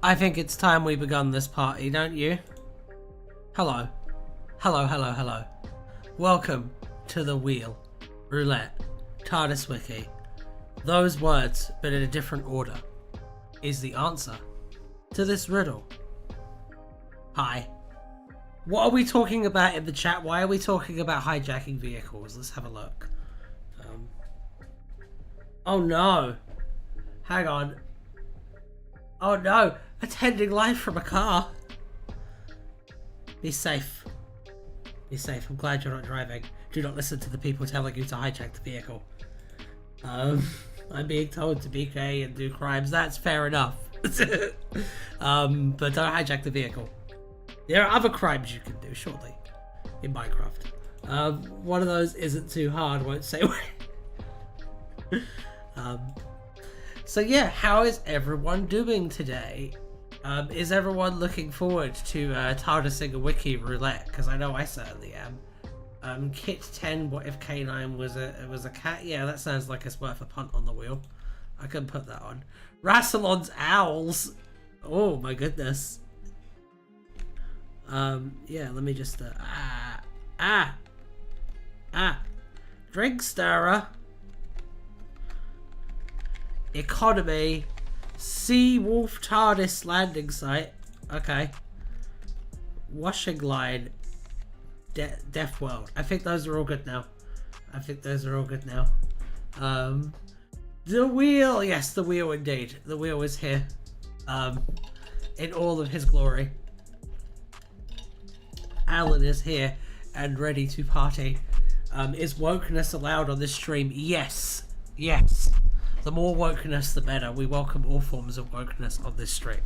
I think it's time we begun this party, don't you? Hello. Hello, hello, hello. Welcome to the wheel. Roulette. Tardis Wiki. Those words, but in a different order, is the answer to this riddle. Hi. What are we talking about in the chat? Why are we talking about hijacking vehicles? Let's have a look. Oh no. Hang on. Oh no. Attending live from a car. Be safe. Be safe. I'm glad you're not driving. Do not listen to the people telling you to hijack the vehicle. I'm being told to be gay and do crimes. That's fair enough. But don't hijack the vehicle. There are other crimes you can do, surely, in Minecraft. One of those isn't too hard, won't say when. So yeah, how is everyone doing today? Is everyone looking forward to TardisWiki Wiki Roulette? Because I know I certainly am. Kit 10, what if K9 was a cat? Yeah, that sounds like it's worth a punt on the wheel. I can put that on. Rassilon's Owls. Oh my goodness. Yeah, let me just Drink Stirrer. Economy. Sea Wolf TARDIS landing site. Okay. Washing line. Deaf World. I think those are all good now. The wheel. Yes, the wheel indeed. The wheel is here. In all of his glory. Alan is here and ready to party. Is wokeness allowed on this stream? Yes. Yes. The more wokeness, the better. We welcome all forms of wokeness on this stream.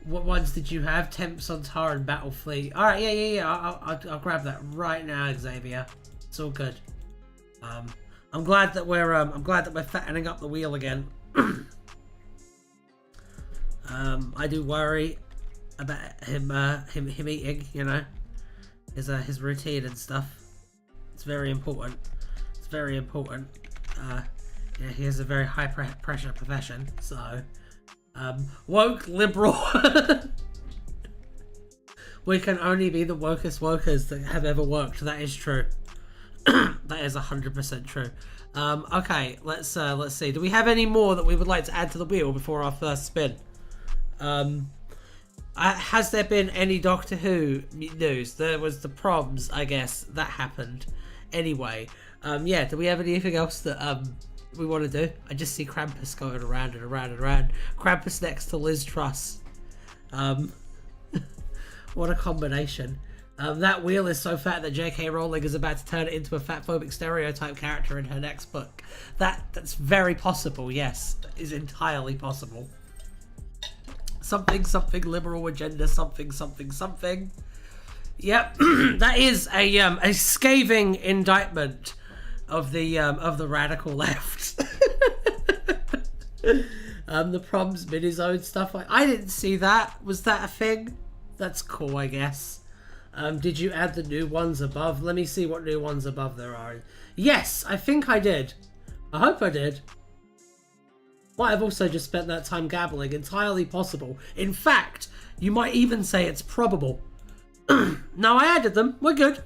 What ones did you have? Temps on Tar and Battlefleet. All right, yeah. I'll grab that right now, Xavier. It's all good. I'm glad that we're fattening up the wheel again. I do worry about him eating, you know, his routine and stuff. It's very important. It's very important. Yeah, he has a very high pressure profession, so woke liberal. We can only be the wokest wokers that have ever worked. That is true. That is 100% true. Okay, let's see. Do we have any more that we would like to add to the wheel before our first spin? Has there been any Doctor Who news? There was the proms, I guess, that happened. Anyway, yeah, do we have anything else that we want to do? I just see Krampus going around and around and around. Krampus next to Liz Truss. What a combination. That wheel is so fat that J.K. Rowling is about to turn it into a fatphobic stereotype character in her next book. That's very possible, yes. That is entirely possible. Something liberal agenda, something. Yep, that is a scathing indictment of the radical left. The proms mini-zone stuff. I didn't see that. Was that a thing? That's cool, I guess. Did you add the new ones above? Let me see what new ones above there are. Yes, I think I did. I hope I did. Might have also just spent that time gabbling. Entirely possible. In fact, you might even say it's probable. No, I added them. We're good.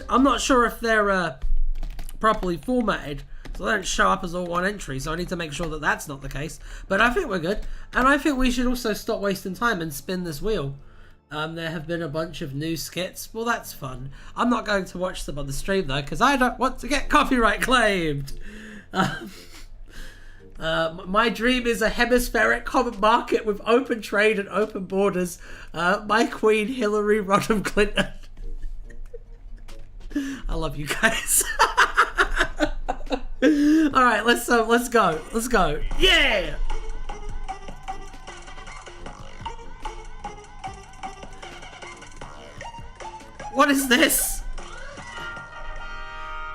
I'm not sure if they're properly formatted, so they don't show up as all one entry, so I need to make sure that that's not the case. But I think we're good. And I think we should also stop wasting time and spin this wheel. There have been a bunch of new skits. Well, that's fun. I'm not going to watch them on the stream, though, because I don't want to get copyright claimed. My dream is a hemispheric common market with open trade and open borders. My queen, Hillary Rodham Clinton. I love you guys. All right, let's go. Yeah. What is this?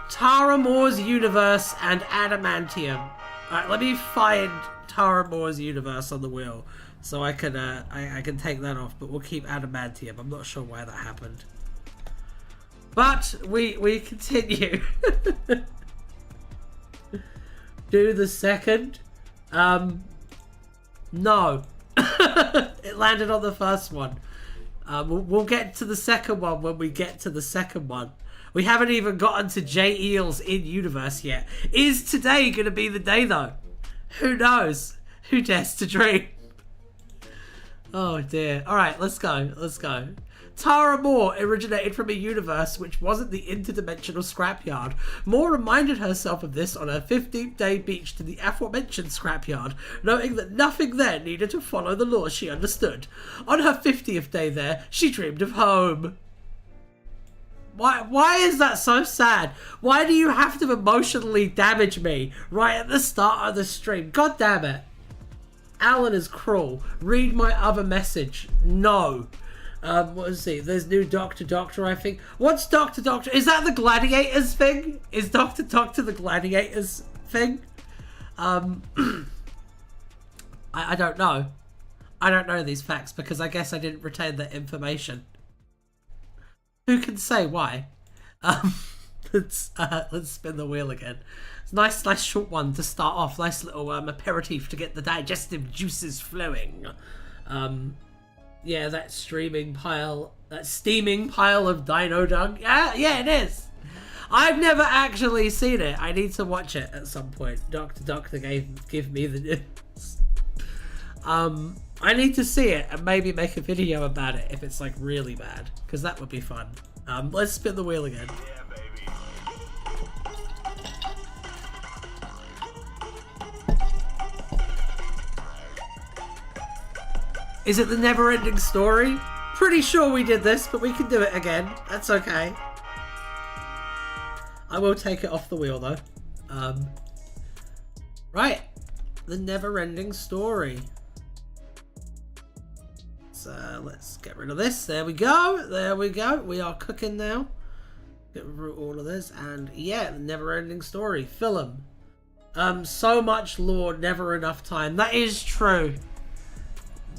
Tara Moore's Universe and Adamantium. Alright, let me find Tara Moore's Universe on the wheel so I can take that off, but we'll keep Adamantium. I'm not sure why that happened. But we continue. Do the second. No. It landed on the first one. We'll get to the second one when we get to the second one. We haven't even gotten to J. Eels in universe yet. Is today going to be the day, though? Who knows? Who dares to dream? Oh, dear. All right, let's go. Let's go. Tara Moore originated from a universe which wasn't the interdimensional scrapyard. Moore reminded herself of this on her 15th day beach to the aforementioned scrapyard, noting that nothing there needed to follow the laws she understood. On her 50th day there, she dreamed of home. Why is that so sad? Why do you have to emotionally damage me right at the start of the stream? God damn it. Alan is cruel. Read my other message. No. What is he? There's new Doctor, I think. What's Doctor? Is that the Gladiators thing? Is Doctor the Gladiators thing? I don't know. I don't know these facts because I guess I didn't retain that information. Who can say why? Let's spin the wheel again. It's a nice short one to start off. Nice little aperitif to get the digestive juices flowing. Yeah, that steaming pile of dino dung. Yeah, it is. I've never actually seen it. I need to watch it at some point. Doctor give me the news. I need to see it and maybe make a video about it if it's like really bad, because that would be fun. Let's spin the wheel again. Yeah, baby. Is it the never-ending story? Pretty sure we did this, but we can do it again. That's okay. I will take it off the wheel, though. Right. The never-ending story. So, let's get rid of this. There we go. There we go. We are cooking now. Get rid of all of this. And, yeah, the never-ending story. Film. So much lore, never enough time. That is true.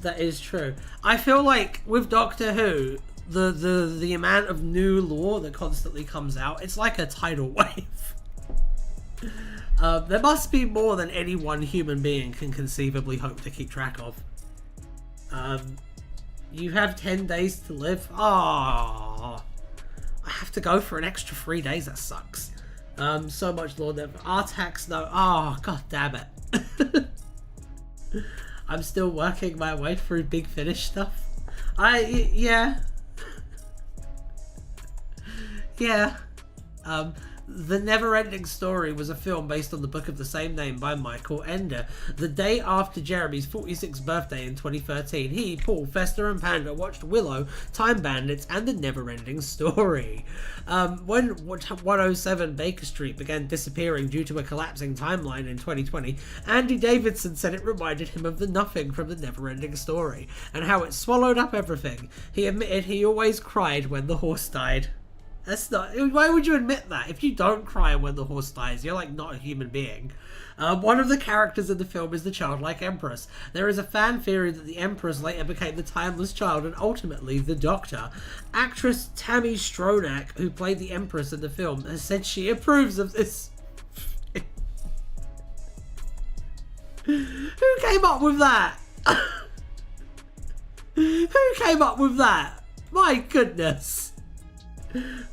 That is true. I feel like with Doctor Who, the amount of new lore that constantly comes out, it's like a tidal wave. There must be more than any one human being can conceivably hope to keep track of. You have 10 days to live. Oh, I have to go for an extra 3 days. That sucks. So much lore. Artax, no. Oh, god damn it. I'm still working my way through Big Finish stuff. Yeah. Yeah. The Never-Ending Story was a film based on the book of the same name by Michael Ender. The day after Jeremy's 46th birthday in 2013, he, Paul, Fester and Panda watched Willow, Time Bandits and The Never-Ending Story. When 107 Baker Street began disappearing due to a collapsing timeline in 2020, Andy Davidson said it reminded him of the nothing from The Never-Ending Story, and how it swallowed up everything. He admitted he always cried when the horse died. That's not. Why would you admit that? If you don't cry when the horse dies, you're like not a human being. One of the characters in the film is the childlike Empress. There is a fan theory that the Empress later became the timeless child and ultimately the Doctor. Actress Tammy Stronach, who played the Empress in the film, has said she approves of this. Who came up with that? Who came up with that? My goodness.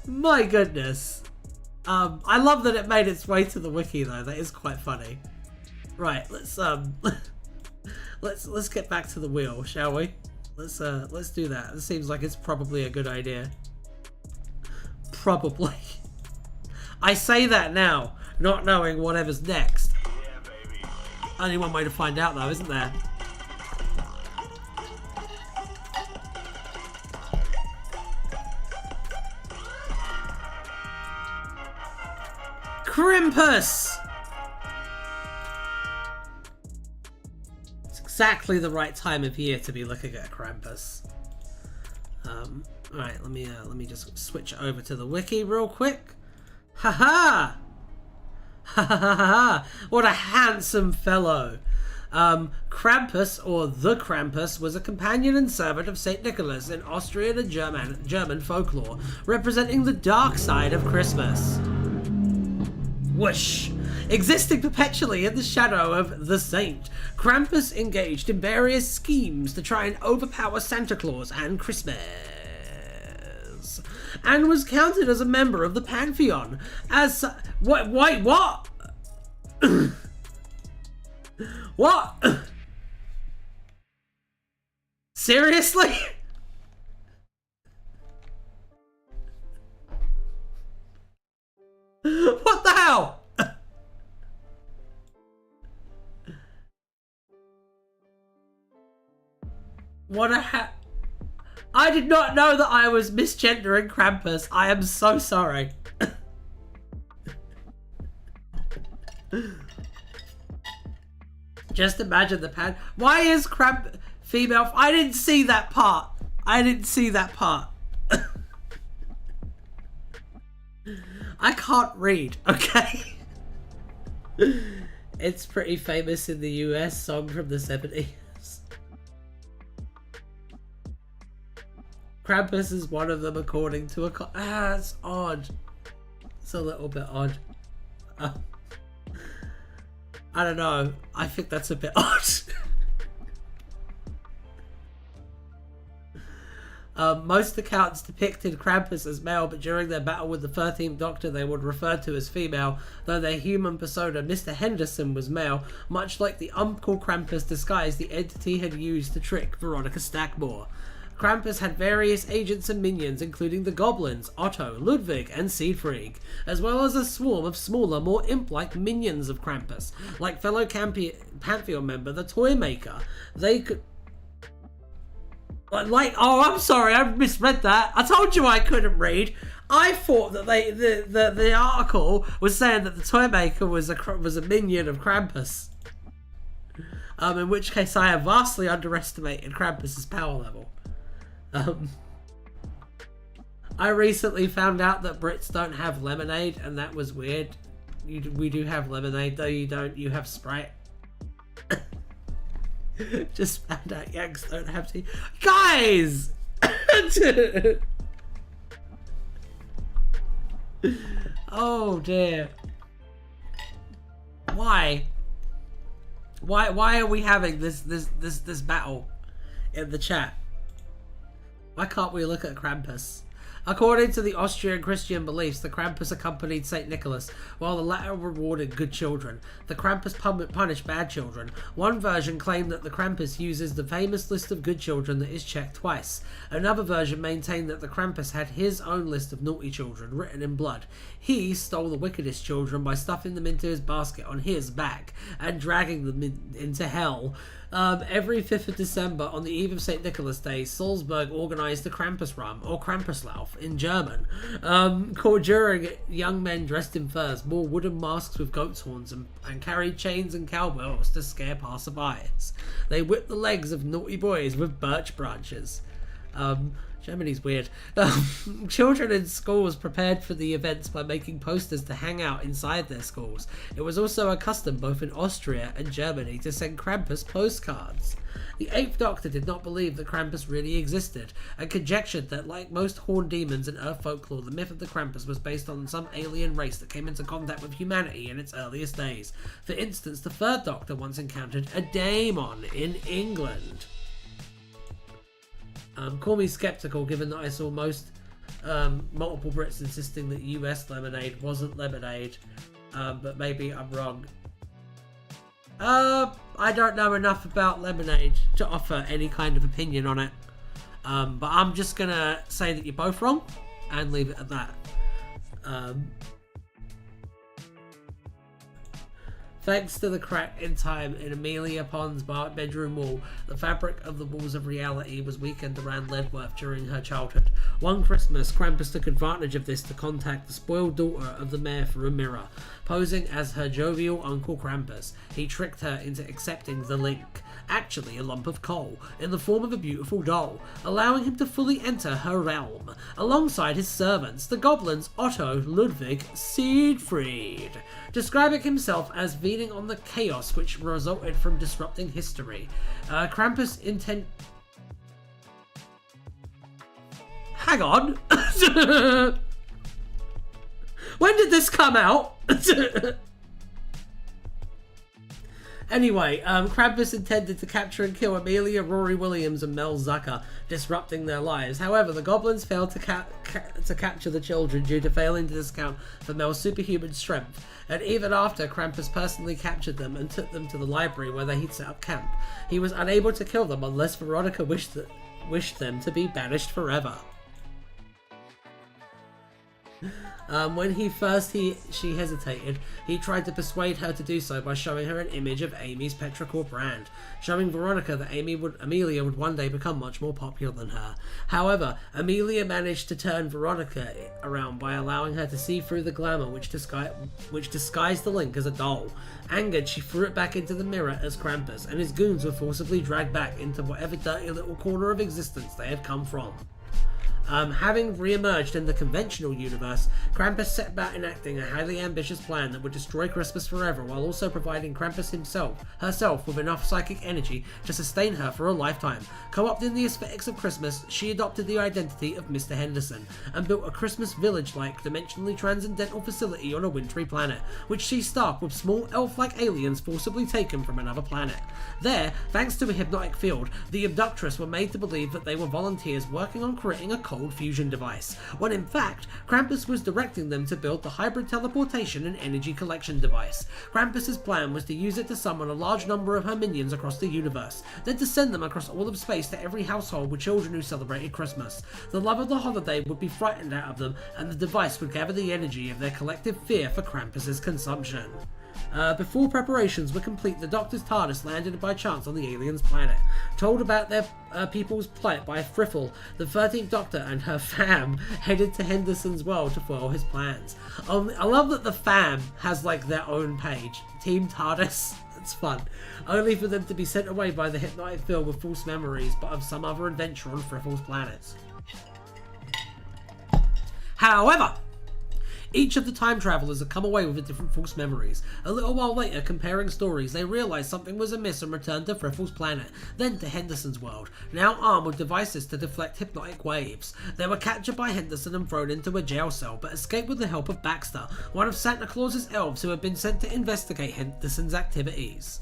My goodness. I love that it made its way to the wiki though. That is quite funny. Right, let's get back to the wheel, shall we? Let's do that. It seems like it's probably a good idea. Probably. I say that now, not knowing whatever's next. Yeah, baby. Only one way to find out though, isn't there? Krampus! It's exactly the right time of year to be looking at Krampus. Alright, let me just switch over to the wiki real quick. Haha! Ha ha ha ha! What a handsome fellow! Krampus, or the Krampus, was a companion and servant of St. Nicholas in Austrian and German folklore, representing the dark side of Christmas. Whoosh! Existing perpetually in the shadow of the saint, Krampus engaged in various schemes to try and overpower Santa Claus and Christmas, and was counted as a member of the Pantheon. As what? Wait, what? What? Seriously? What the hell? What a I did not know that I was misgendering Krampus. I am so sorry. Just imagine the pan. Why is Kramp female? I didn't see that part. I didn't see that part. I can't read, okay? It's pretty famous in the US, song from the 70s. Krampus is one of them according to a... it's odd. It's a little bit odd. I don't know. I think that's a bit odd. Most accounts depicted Krampus as male, but during their battle with the 13th Doctor they would refer to as female, though their human persona, Mr. Henderson, was male, much like the Uncle Krampus disguise the entity had used to trick Veronica Stackmore. Krampus had various agents and minions, including the goblins, Otto, Ludwig, and Siegfried, as well as a swarm of smaller, more imp-like minions of Krampus, like fellow Pantheon member, the Toymaker. They could... oh, I'm sorry, I misread that. I told you I couldn't read. I thought that the article was saying that the Toymaker was a minion of Krampus. In which case I have vastly underestimated Krampus's power level. I recently found out that Brits don't have lemonade, and that was weird. We do have lemonade, though you don't. You have Sprite. Just found out Yanks don't have tea. Guys! Oh dear. Why? Why are we having this battle in the chat? Why can't we look at Krampus? According to the Austrian Christian beliefs, the Krampus accompanied St. Nicholas, while the latter rewarded good children. The Krampus punished bad children. One version claimed that the Krampus uses the famous list of good children that is checked twice. Another version maintained that the Krampus had his own list of naughty children, written in blood. He stole the wickedest children by stuffing them into his basket on his back and dragging them into hell. Every 5th of December, on the eve of St. Nicholas Day, Salzburg organised the Krampuslauf, or Krampuslauf in German, during young men dressed in furs, wore wooden masks with goat's horns, and carried chains and cowbells to scare passerbys. They whipped the legs of naughty boys with birch branches. Germany's weird. Children in schools prepared for the events by making posters to hang out inside their schools. It was also a custom both in Austria and Germany to send Krampus postcards. The 8th Doctor did not believe that Krampus really existed, and conjectured that, like most horned demons in Earth folklore, the myth of the Krampus was based on some alien race that came into contact with humanity in its earliest days. For instance, the 3rd Doctor once encountered a daemon in England. Call me skeptical, given that I saw multiple Brits insisting that US lemonade wasn't lemonade, but maybe I'm wrong. I don't know enough about lemonade to offer any kind of opinion on it, but I'm just gonna say that you're both wrong and leave it at that. Thanks to the crack in time in Amelia Pond's bedroom wall, the fabric of the walls of reality was weakened around Ledworth during her childhood. One Christmas, Krampus took advantage of this to contact the spoiled daughter of the mayor through a mirror. Posing as her jovial Uncle Krampus, he tricked her into accepting the link, actually a lump of coal, in the form of a beautiful doll, allowing him to fully enter her realm, alongside his servants, the goblins Otto, Ludwig, Siegfried, describing himself as feeding on the chaos which resulted from disrupting history. Krampus intent... Hang on! When did this come out? Anyway, Krampus intended to capture and kill Amelia, Rory Williams, and Mel Zucker, disrupting their lives. However, the goblins failed to capture the children due to failing to discount for Mel's superhuman strength, and even after Krampus personally captured them and took them to the library where he'd set up camp, he was unable to kill them unless Veronica wished them to be banished forever. When she hesitated, he tried to persuade her to do so by showing her an image of Amy's petrichor brand, showing Veronica that Amelia would one day become much more popular than her. However, Amelia managed to turn Veronica around by allowing her to see through the glamour which disguised the Link as a doll. Angered, she threw it back into the mirror as Krampus, and his goons were forcibly dragged back into whatever dirty little corner of existence they had come from. Having re-emerged in the conventional universe, Krampus set about enacting a highly ambitious plan that would destroy Christmas forever, while also providing Krampus herself with enough psychic energy to sustain her for a lifetime. Co-opting the aesthetics of Christmas, she adopted the identity of Mr. Henderson and built a Christmas village-like, dimensionally transcendental facility on a wintry planet, which she stocked with small elf-like aliens forcibly taken from another planet. There, thanks to a hypnotic field, the abductress were made to believe that they were volunteers working on creating a cold fusion device, when in fact Krampus was directing them to build the hybrid teleportation and energy collection device. Krampus's plan was to use it to summon a large number of her minions across the universe, then to send them across all of space to every household with children who celebrated Christmas. The love of the holiday would be frightened out of them, and the device would gather the energy of their collective fear for Krampus's consumption. Before preparations were complete, the Doctor's TARDIS landed by chance on the aliens' planet. Told about their people's plight by Friffle, the 13th Doctor and her fam headed to Henderson's world to foil his plans. I love that the fam has like their own page. Team TARDIS. It's fun. Only for them to be sent away by the hypnotic field with false memories, but of some other adventure on Friffle's planets. However, each of the time travelers had come away with different false memories. A little while later, comparing stories, they realised something was amiss and returned to Friffle's planet, then to Henderson's world, now armed with devices to deflect hypnotic waves. They were captured by Henderson and thrown into a jail cell, but escaped with the help of Baxter, one of Santa Claus's elves who had been sent to investigate Henderson's activities.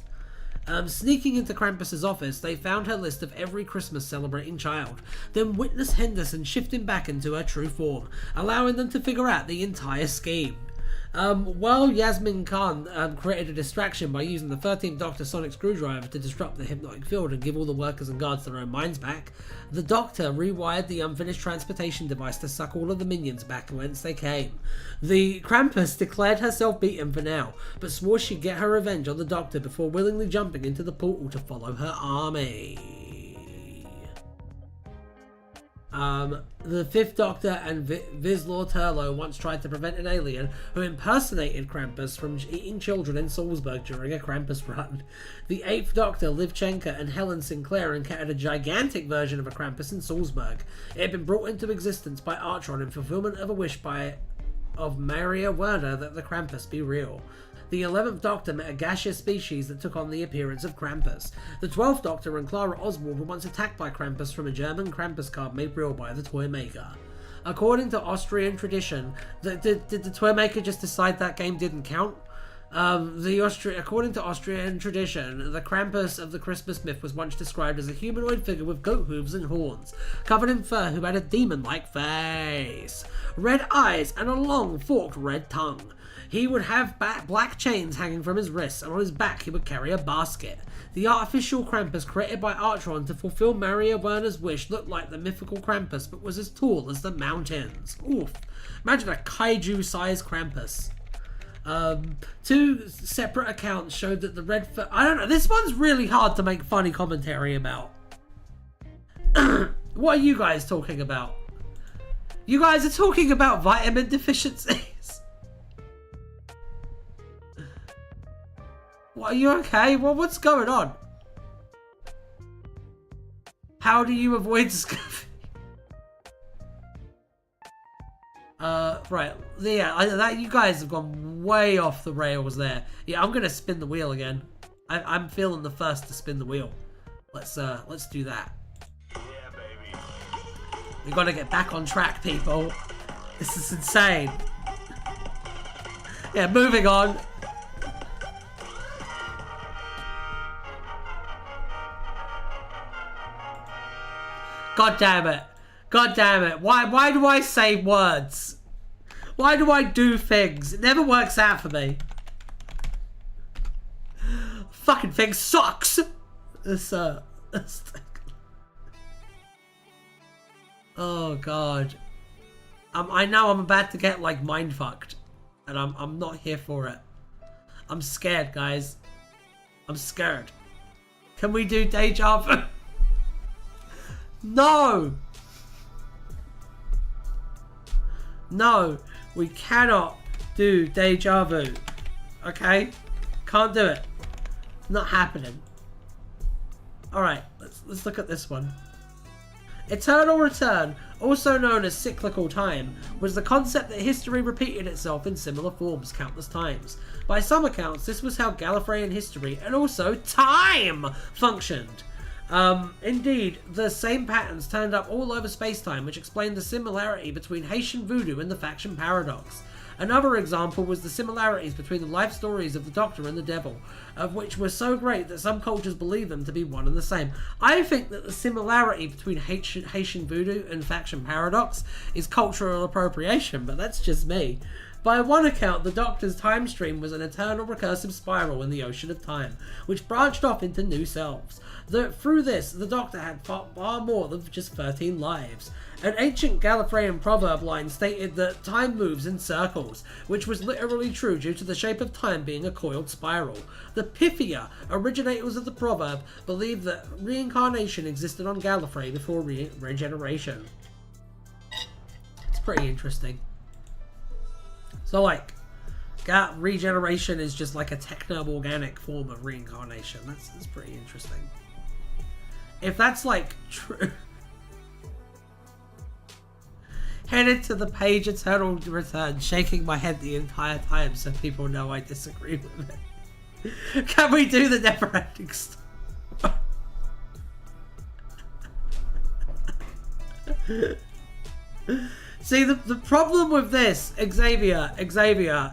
Sneaking into Krampus's office, they found her list of every Christmas celebrating child, then witnessed Henderson shifting back into her true form, allowing them to figure out the entire scheme. While Yasmin Khan created a distraction by using the 13th Doctor sonic screwdriver to disrupt the hypnotic field and give all the workers and guards their own minds back, the Doctor rewired the unfinished transportation device to suck all of the minions back whence they came. The Krampus declared herself beaten for now, but swore she'd get her revenge on the Doctor before willingly jumping into the portal to follow her army. The 5th Doctor and Vislor Turlo once tried to prevent an alien who impersonated Krampus from eating children in Salzburg during a Krampus run. The 8th Doctor, Liv Chenka, and Helen Sinclair encountered a gigantic version of a Krampus in Salzburg. It had been brought into existence by Artron in fulfillment of a wish of Maria Werner that the Krampus be real. The 11th Doctor met a gaseous species that took on the appearance of Krampus. The 12th Doctor and Clara Oswald were once attacked by Krampus from a German Krampus card made real by the toy maker. According to Austrian tradition, did the toy maker just decide that game didn't count? According to Austrian tradition, the Krampus of the Christmas myth was once described as a humanoid figure with goat hooves and horns, covered in fur, who had a demon-like face, red eyes, and a long, forked red tongue. He would have black chains hanging from his wrists, and on his back he would carry a basket. The artificial Krampus created by Artron to fulfill Maria Werner's wish looked like the mythical Krampus, but was as tall as the mountains. Oof. Imagine a kaiju-sized Krampus. 2 separate accounts showed that the red fur... I don't know, this one's really hard to make funny commentary about. What are you guys talking about? You guys are talking about vitamin deficiencies. What, are you okay? Well, what's going on? How do you avoid scurvy? Right. Yeah, you guys have gone way off the rails there. Yeah, I'm gonna spin the wheel again. I'm feeling the first to spin the wheel. Let's do that. Yeah, baby. We gotta get back on track, people. This is insane. Yeah, moving on. God damn it. God damn it. Why do I say words? Why do I do things? It never works out for me. Fucking thing sucks. Oh god. I know I'm about to get like mind fucked, and I'm not here for it. I'm scared, guys. I'm scared. Can we do deja vu? No. No, we cannot do deja vu. Okay? Can't do it. Not happening. Alright, let's look at this one. Eternal return, also known as cyclical time, was the concept that history repeated itself in similar forms countless times. By some accounts, this was how Gallifreyan history and also time functioned. Indeed, the same patterns turned up all over space-time, which explained the similarity between Haitian voodoo and the faction paradox. Another example was the similarities between the life stories of the Doctor and the Devil, of which were so great that some cultures believe them to be one and the same. I think that the similarity between Haitian voodoo and faction paradox is cultural appropriation, but that's just me. By one account, the Doctor's time stream was an eternal recursive spiral in the ocean of time, which branched off into new selves. Through this, the Doctor had far more than just 13 lives. An ancient Gallifreyan proverb line stated that time moves in circles, which was literally true due to the shape of time being a coiled spiral. The Pythia, originators of the proverb, believed that reincarnation existed on Gallifrey before regeneration. It's pretty interesting. So like, regeneration is just like a techno-organic form of reincarnation. That's pretty interesting. If that's like true... Headed to the page Eternal Return, shaking my head the entire time so people know I disagree with it. Can we do the never-ending story? See, the problem with this, Xavier,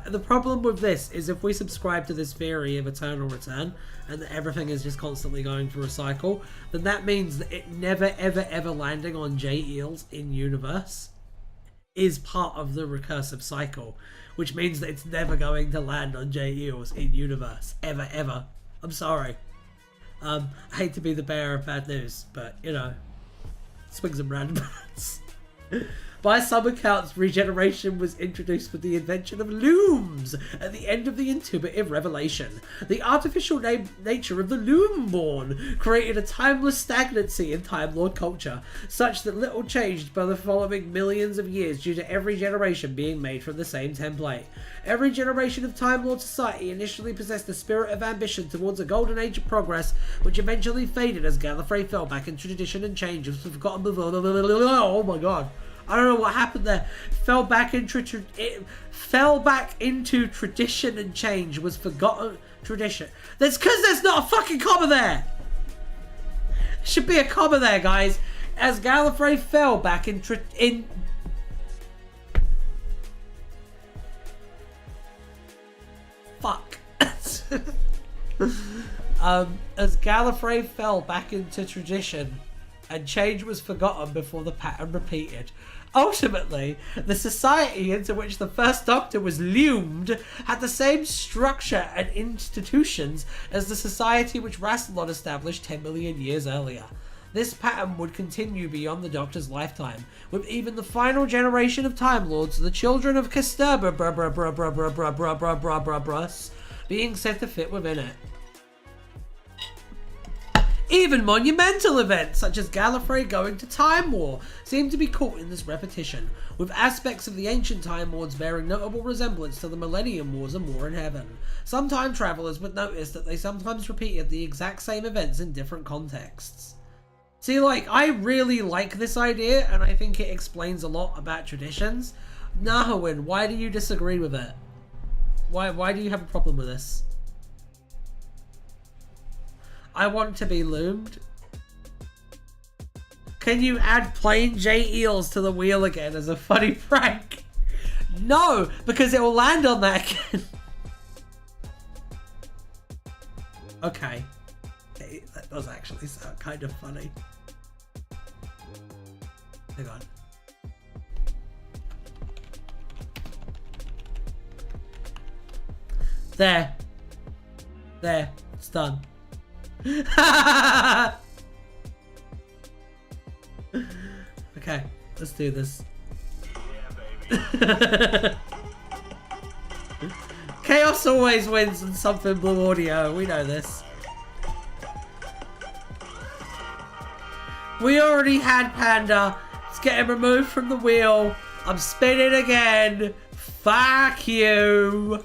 the problem with this is if we subscribe to this theory of eternal return and that everything is just constantly going through a cycle, then that means that it never, ever, ever landing on J-Eels in universe is part of the recursive cycle, which means that it's never going to land on J-Eels in universe, ever, ever. I'm sorry. I hate to be the bearer of bad news, but, you know, swings and roundabouts. By some accounts, regeneration was introduced with the invention of looms at the end of the intuitive revelation. The artificial nature of the loom-born created a timeless stagnancy in Time Lord culture, such that little changed by the following millions of years due to every generation being made from the same template. Every generation of Time Lord society initially possessed a spirit of ambition towards a golden age of progress, which eventually faded as Gallifrey fell back into tradition and change was forgotten before. Oh my god. I don't know what happened there. Fell back into tradition and change was forgotten tradition. That's because there's not a fucking comma there. Should be a comma there, guys. As Gallifrey fell back in fuck. As Gallifrey fell back into tradition and change was forgotten before the pattern repeated. Ultimately, the society into which the first Doctor was loomed had the same structure and institutions as the society which Rassilon established 10 million years earlier. This pattern would continue beyond the Doctor's lifetime, with even the final generation of Time Lords, the children of Casturba being said to fit within it. Even monumental events, such as Gallifrey going to Time War, seem to be caught in this repetition, with aspects of the ancient Time Lords bearing notable resemblance to the Millennium Wars and War in Heaven. Some time travellers would notice that they sometimes repeated the exact same events in different contexts. See, like, I really like this idea, and I think it explains a lot about traditions. Nahawin, why do you disagree with it? Why do you have a problem with this? I want to be loomed. Can you add plain J-Eels to the wheel again as a funny prank? No, because it will land on that again. Okay. That does actually sound kind of funny. Hang on. There. There. It's done. Okay, let's do this. Yeah, Chaos always wins in something blue audio. We know this. We already had Panda. It's getting removed from the wheel. I'm spinning again. Fuck you.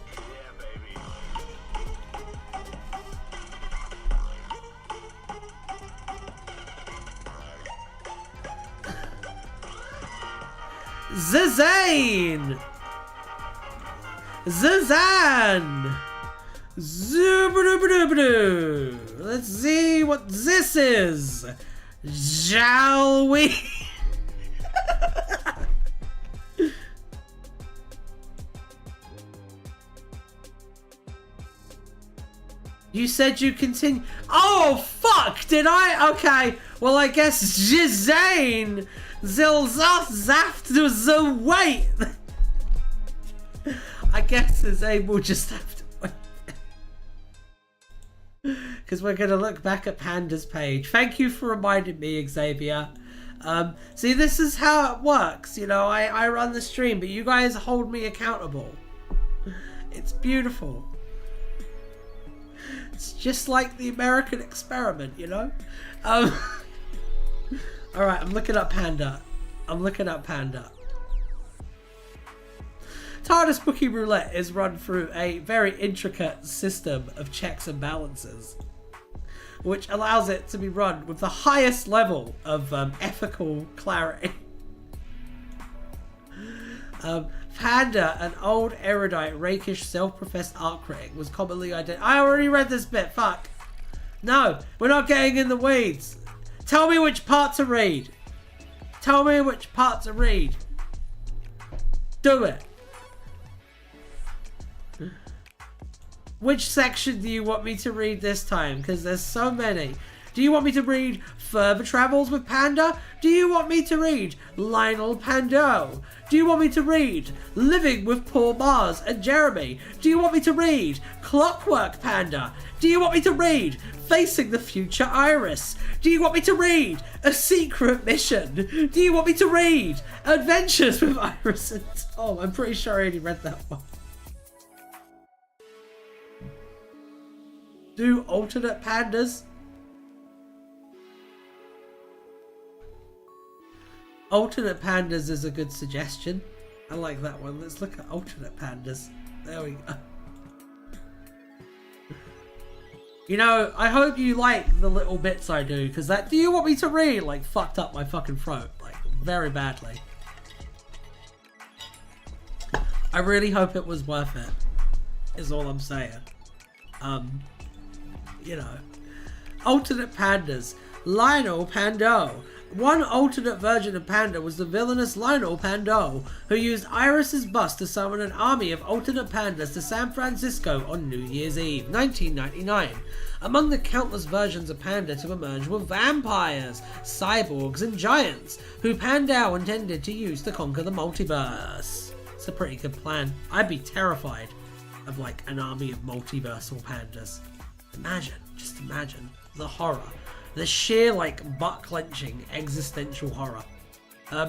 Zazane! Zazan! Zoobadoobadoobadoo! Let's see what this is! Shall we? You said you continue. Oh, fuck! Did I? Okay. Well, I guess Zazane! Wait! I guess Zazane will just have to wait. Because we're going to look back at Panda's page. Thank you for reminding me, Xavier. See, this is how it works. You know, I run the stream, but you guys hold me accountable. It's beautiful. It's just like the American experiment, you know? Alright, I'm looking up Panda. TardisWiki Wiki Roulette is run through a very intricate system of checks and balances, which allows it to be run with the highest level of ethical clarity. Panda, an old, erudite, rakish, self-professed art critic, was commonly identified. I already read this bit, fuck. No, we're not getting in the weeds. Tell me which part to read. Tell me which part to read. Do it. Which section do you want me to read this time? Because there's so many. Do you want me to read Further Travels with Panda? Do you want me to read Lionel Pando? Do you want me to read Living with Paul Mars and Jeremy? Do you want me to read Clockwork Panda? Do you want me to read Facing the Future Iris? Do you want me to read A Secret Mission? Do you want me to read Adventures with Iris and Tom? I'm pretty sure I already read that one. Do alternate pandas? Alternate pandas is a good suggestion. I like that one. Let's look at alternate pandas. There we go. You know, I hope you like the little bits I do, because that do you want me to read like fucked up my fucking throat like very badly. I really hope it was worth it, is all I'm saying. You know, alternate pandas. Lionel Pando. One alternate version of Panda was the villainous Lionel Pando, who used Iris's bust to summon an army of alternate pandas to San Francisco on New Year's Eve, 1999. Among the countless versions of Panda to emerge were vampires, cyborgs, and giants, who Pandao intended to use to conquer the multiverse. It's a pretty good plan. I'd be terrified of like an army of multiversal pandas. Imagine, just imagine the horror. The sheer, like, butt-clenching existential horror.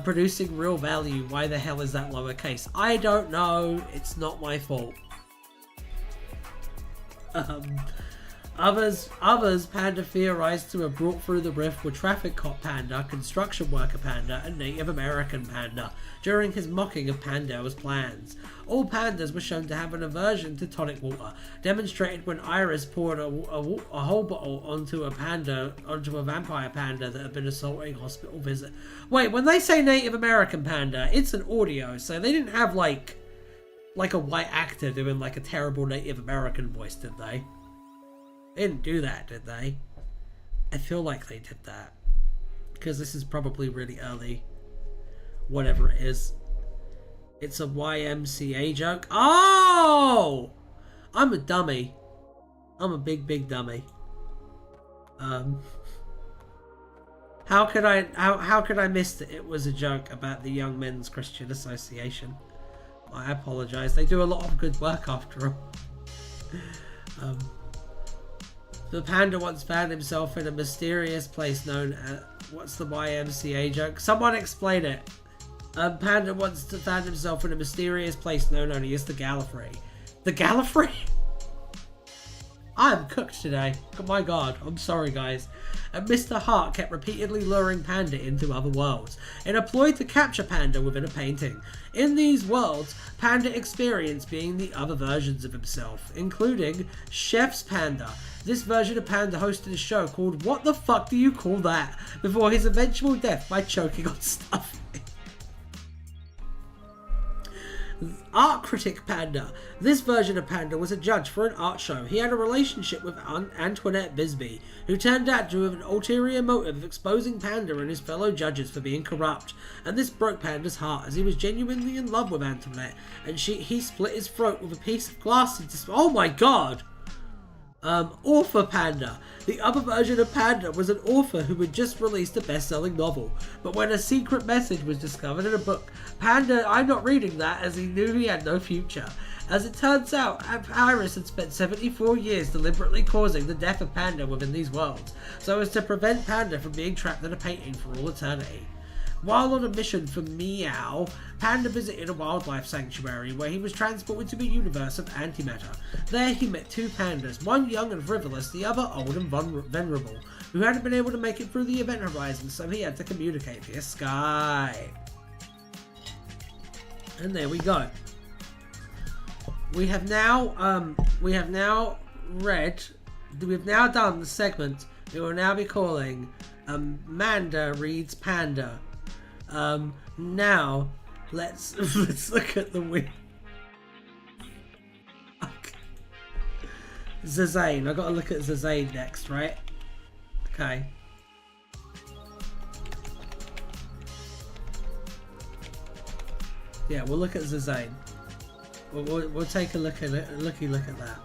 Producing real value. Why the hell is that lowercase? I don't know. It's not my fault. Others Panda theorized to have brought through the rift were traffic cop Panda, construction worker Panda, and Native American Panda during his mocking of Panda's plans. All pandas were shown to have an aversion to tonic water, demonstrated when Iris poured a whole bottle onto a vampire panda that had been assaulting hospital visit. Wait, when they say Native American Panda, it's an audio, so they didn't have like a white actor doing like a terrible Native American voice, did they? They didn't do that, did they? I feel like they did that. Because this is probably really early. Whatever it is. It's a YMCA joke. Oh! I'm a dummy. I'm a big dummy. How could I miss that it was a joke about the Young Men's Christian Association? I apologise. They do a lot of good work after all. The panda once found himself in a mysterious place known as... What's the YMCA joke? Someone explain it. Panda once found himself in a mysterious place known only as the Gallifrey. The Gallifrey? I'm cooked today. Oh my god. I'm sorry, guys. And Mr. Hart kept repeatedly luring Panda into other worlds, in a ploy to capture Panda within a painting. In these worlds, Panda experienced being the other versions of himself, including Chef's Panda. This version of Panda hosted a show called What the Fuck Do You Call That? Before his eventual death by choking on stuffing. Art critic Panda. This version of Panda was a judge for an art show. He had a relationship with Antoinette Bisbee, who turned out to have an ulterior motive of exposing Panda and his fellow judges for being corrupt. And this broke Panda's heart, as he was genuinely in love with Antoinette, and he split his throat with a piece of glass into... Oh my god! Author Panda. The other version of Panda was an author who had just released a best-selling novel, but when a secret message was discovered in a book, Panda, I'm not reading that, as he knew he had no future. As it turns out, Iris had spent 74 years deliberately causing the death of Panda within these worlds, so as to prevent Panda from being trapped in a painting for all eternity. While on a mission for Meow, Panda visited a wildlife sanctuary where he was transported to a universe of antimatter. There he met two pandas, one young and frivolous, the other old and venerable, who hadn't been able to make it through the event horizon, so he had to communicate via Skype. And there we go. We have now done the segment we will now be calling Manda Reads Panda. Now let's look at the wheel. Okay. Zazane. I gotta look at Zazane next, right? Okay. Yeah, we'll look at Zazane. We'll take a look at it. Look at that.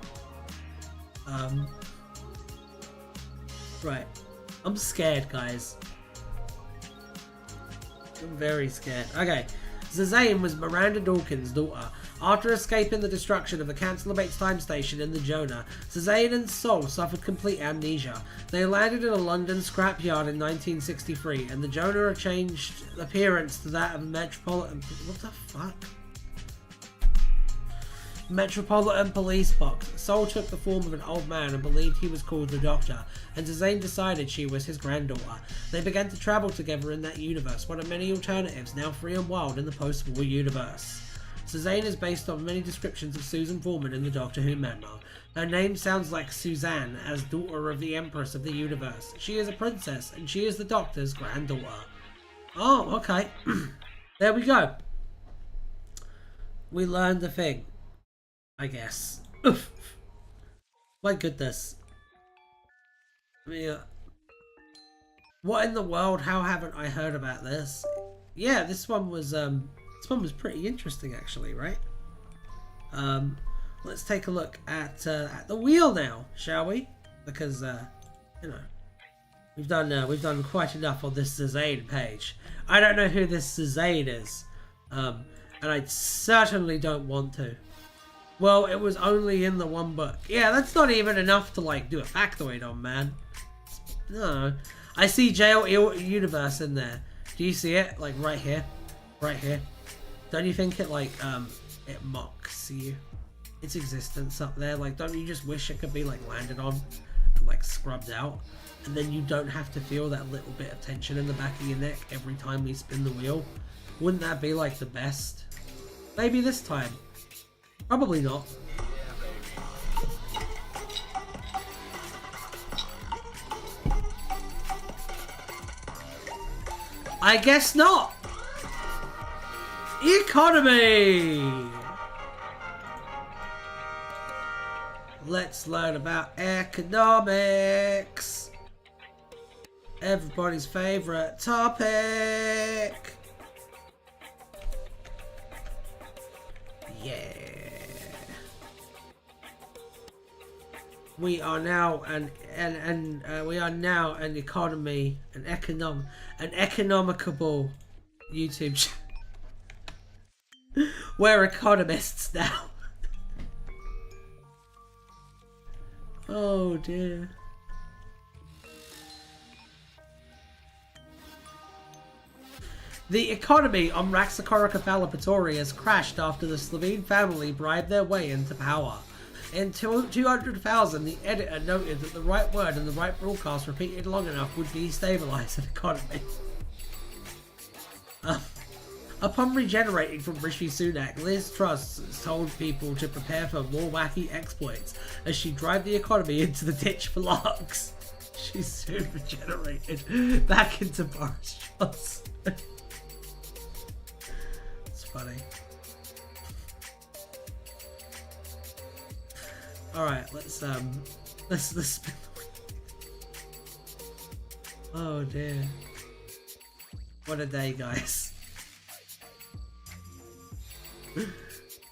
Right. I'm scared, guys. I'm very scared. Okay. Zazane was Miranda Dawkins' daughter. After escaping the destruction of the Cancellabates time station in the Jonah, Zazane and Sol suffered complete amnesia. They landed in a London scrapyard in 1963, and the Jonah changed appearance to that of Metropolitan... What the fuck? Metropolitan Police Box. Sol took the form of an old man and believed he was called the Doctor, and Zazane decided she was his granddaughter. They began to travel together in that universe, one of many alternatives now free and wild in the post-war universe. Zazane is based on many descriptions of Susan Foreman in the Doctor Who memo. Her name sounds like Suzanne, as daughter of the Empress of the universe. She is a princess, and she is the Doctor's granddaughter. Oh, okay. There we go. We learned the thing. I guess. Oof. My goodness. I mean, what in the world? How haven't I heard about this? Yeah, this one was pretty interesting, actually, right? Let's take a look at the wheel now, shall we? Because you know, we've done quite enough on this Zazane page. I don't know who this Zazane is, and I certainly don't want to. Well, it was only in the one book. Yeah, that's not even enough to, like, do a factoid on, man. No. I see Jail Universe in there. Do you see it? Like, right here. Right here. Don't you think it, like, it mocks you? Its existence up there? Like, don't you just wish it could be, like, landed on and, like, scrubbed out? And then you don't have to feel that little bit of tension in the back of your neck every time we spin the wheel? Wouldn't that be, like, the best? Maybe this time. Probably not. I guess not. Economy. Let's learn about economics. Everybody's favorite topic. Yeah. We are now an we are now an economicable YouTube channel. We're economists now. Oh dear. The economy on Raxacorica Pretoria crashed after the Slovene family bribed their way into power. In 200,000, the editor noted that the right word and the right broadcast repeated long enough would destabilise an economy. Upon regenerating from Rishi Sunak, Liz Truss told people to prepare for more wacky exploits as she drive the economy into the ditch for larks. She soon regenerated back into Boris Johnson. It's funny. Alright, let's spin the wheel. Oh dear. What a day, guys.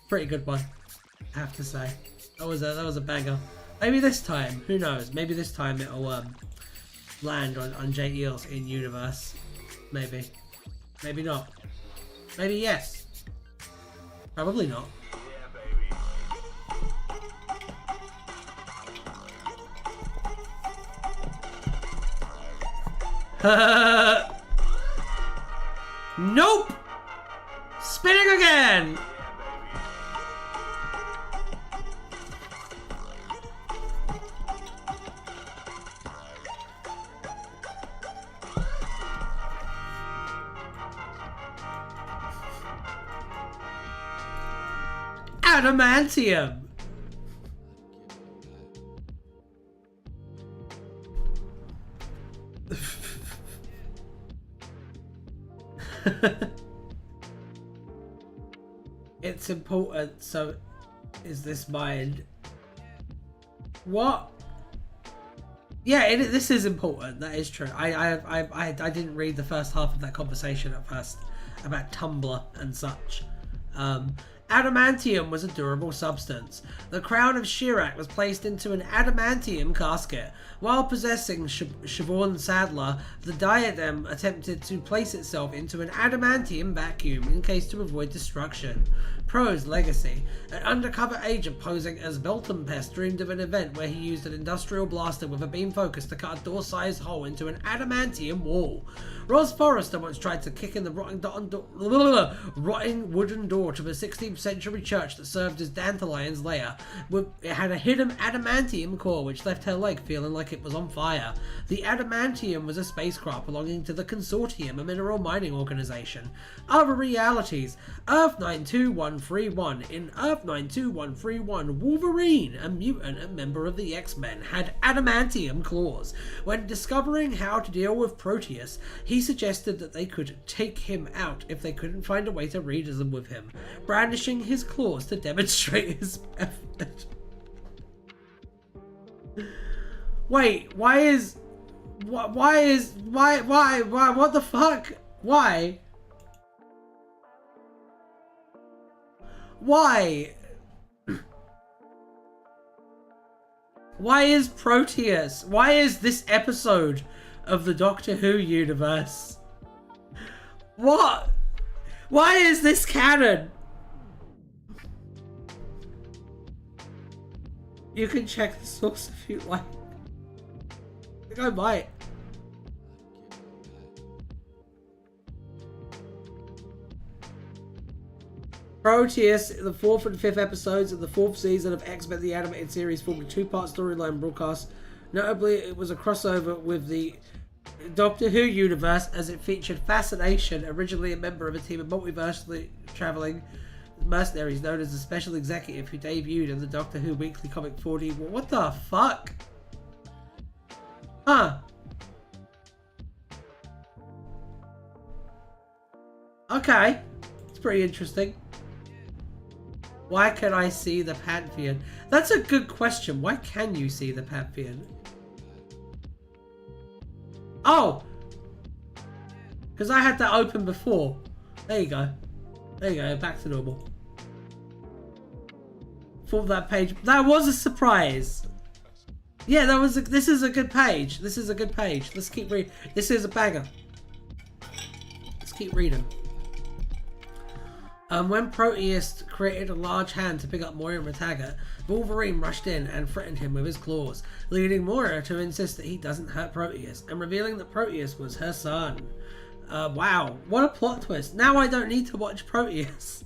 Pretty good one, I have to say. That was a banger. Maybe this time, who knows? Maybe this time it'll land on J Eels in universe. Maybe. Maybe not. Maybe yes. Probably not. Nope! Spinning again! Adamantium! It's important, so is this mine? What? Yeah, this is important. That is true. I didn't read the first half of that conversation at first about Tumblr and such. Adamantium was a durable substance. The crown of Chirac was placed into an adamantium casket. While possessing Siobhan Sadler, the diadem attempted to place itself into an adamantium vacuum in case to avoid destruction. Pros legacy. An undercover agent posing as Beltenpest dreamed of an event where he used an industrial blaster with a beam focus to cut a door-sized hole into an adamantium wall. Ross Forrester once tried to kick in the rotting wooden door to the 16th century church that served as Dandelion's lair. It had a hidden adamantium core which left her leg feeling like it was on fire. The adamantium was a spacecraft belonging to the Consortium, a mineral mining organization. Other realities. Earth 92131. In Earth 92131, Wolverine, a mutant and member of the X-Men, had adamantium claws. When discovering how to deal with Proteus, he suggested that they could take him out if they couldn't find a way to reason with him, brandishing his claws to demonstrate his effort. Wait, why, what the fuck? Why? Why? Why is Proteus? Why is this episode of the Doctor Who universe? What? Why is this canon? You can check the source if you like. I think I might. Proteus, the 4th and 5th episodes of the 4th season of X-Men the Animated Series, formed a 2-part storyline broadcast. Notably, it was a crossover with the Doctor Who universe as it featured Fascination, originally a member of a team of multiversally travelling mercenaries known as the Special Executive, who debuted in the Doctor Who Weekly Comic 4D. What the fuck? Huh. Okay. It's pretty interesting. Why can I see the Pantheon? That's a good question. Why can you see the Pantheon? Oh! Because I had that open before. There you go. There you go. Back to normal. Thought that page... That was a surprise. Yeah, this is a good page. This is a good page. Let's keep reading. This is a banger. Let's keep reading. When Proteus created a large hand to pick up Moira McTaggart, Wolverine rushed in and threatened him with his claws, leading Moira to insist that he doesn't hurt Proteus, and revealing that Proteus was her son. Wow, what a plot twist. Now I don't need to watch Proteus.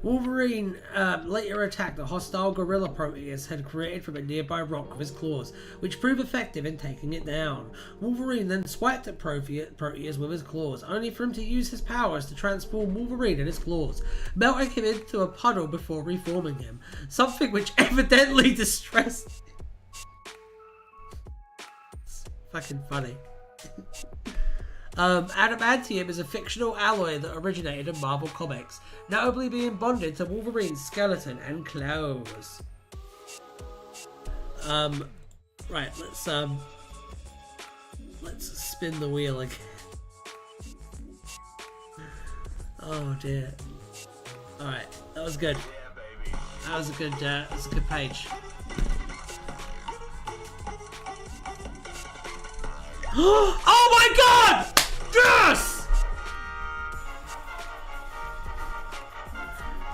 Wolverine later attacked the hostile gorilla Proteus had created from a nearby rock with his claws, which proved effective in taking it down. Wolverine then swiped at Proteus with his claws, only for him to use his powers to transform Wolverine in his claws, melting him into a puddle before reforming him, something which evidently distressed him. It's fucking funny. Adamantium is a fictional alloy that originated in Marvel Comics, notably being bonded to Wolverine's skeleton and claws. Right, let's spin the wheel again. Oh dear. Alright, that was good. That was a good page. Oh my god! Yes!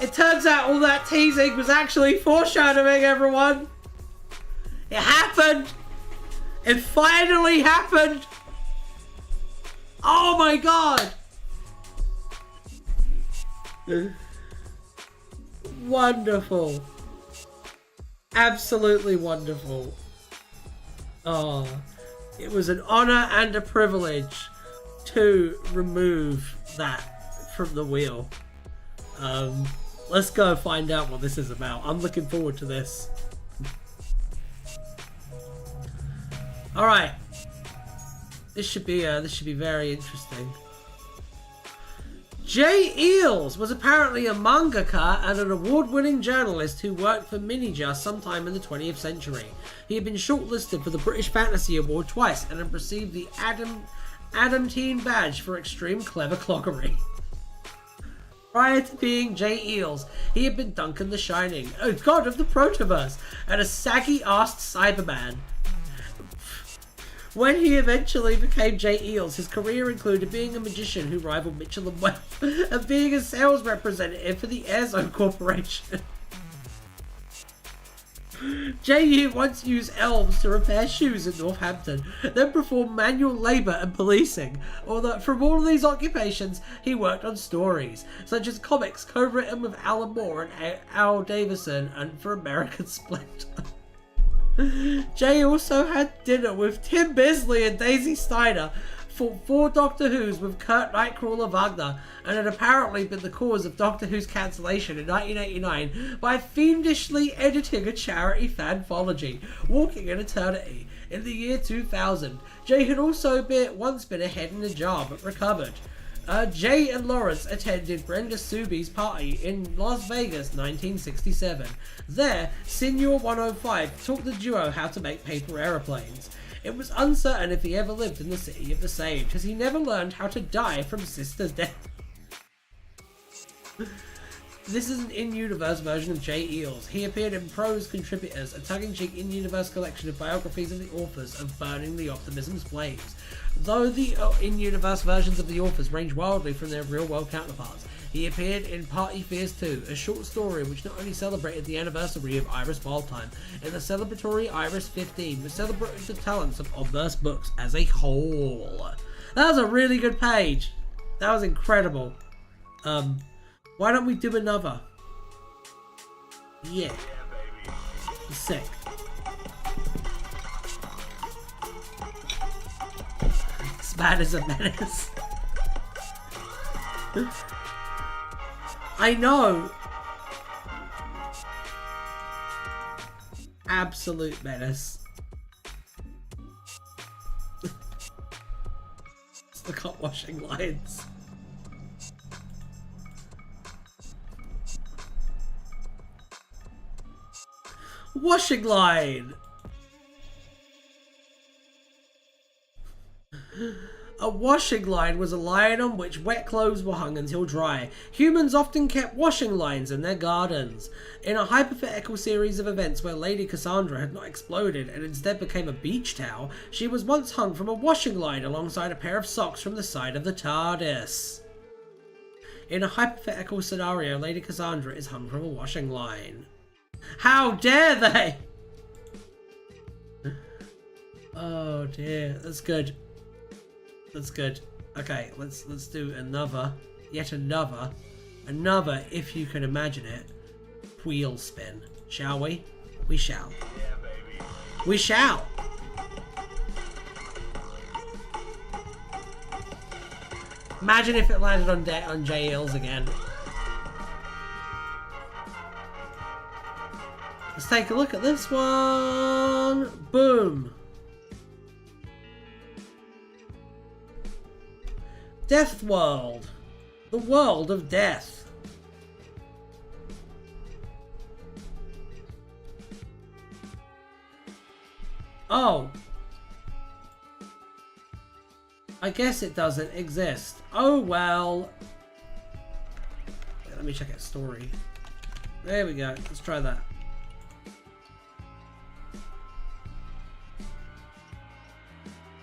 It turns out all that teasing was actually foreshadowing, everyone. It happened. It finally happened. Oh my god. Wonderful. Absolutely wonderful. Oh, it was an honor and a privilege to remove that from the wheel. Let's go find out what this is about. I'm looking forward to this. All right, this should be very interesting. Jay Eales was apparently a mangaka and an award-winning journalist who worked for Minija sometime in the 20th century. He had been shortlisted for the British Fantasy Award twice and had received the Adamantine Badge for extreme clever clockery. Prior to being Jay Eales, he had been Duncan the Shining, a god of the Protoverse, and a saggy-assed Cyberman. When he eventually became Jay Eales, his career included being a magician who rivaled Mitchell and Webb and being a sales representative for the Airzone Corporation. J.U. once used elves to repair shoes in Northampton, then performed manual labour and policing, although from all of these occupations he worked on stories, such as comics co-written with Alan Moore and Al Davison and for American Splinter. Jay also had dinner with Tim Bisley and Daisy Steiner, fought 4 Doctor Who's with Kurt Nightcrawler Wagner, and had apparently been the cause of Doctor Who's cancellation in 1989 by fiendishly editing a charity fanthology, Walking in Eternity, in the year 2000. Jay had also once been a head in a jar but recovered. Jay and Lawrence attended Brenda Subi's party in Las Vegas 1967. There, Senior 105 taught the duo how to make paper aeroplanes. It was uncertain if he ever lived in the City of the Saved, as he never learned how to die from sister's death. This is an in-universe version of Jay Eales. He appeared in Prose Contributors, a tongue-in-cheek in-universe collection of biographies of the authors of Burning the Optimism's Flames. Though the in-universe versions of the authors range wildly from their real-world counterparts, he appeared in Party Fears 2, a short story which not only celebrated the anniversary of Iris Wildtime and the celebratory Iris 15, but celebrated the talents of Obverse Books as a whole. That was a really good page. That was incredible. Why don't we do another? Yeah. Sick. This man is a menace. I know. Absolute menace. It's the cut washing lines. Washing line. A washing line was a line on which wet clothes were hung until dry. Humans often kept washing lines in their gardens. In a hypothetical series of events where Lady Cassandra had not exploded and instead became a beach towel, she was once hung from a washing line alongside a pair of socks from the side of the TARDIS. In a hypothetical scenario, Lady Cassandra is hung from a washing line. How dare they! Oh dear, that's good. That's good. Okay, let's do yet another, if you can imagine it, wheel spin. Shall we? We shall. Yeah, baby. We shall! Imagine if it landed on J Hills again. Let's take a look at this one. Boom. Death World. The world of death. Oh. I guess it doesn't exist. Oh well. Wait, let me check its story. There we go. Let's try that.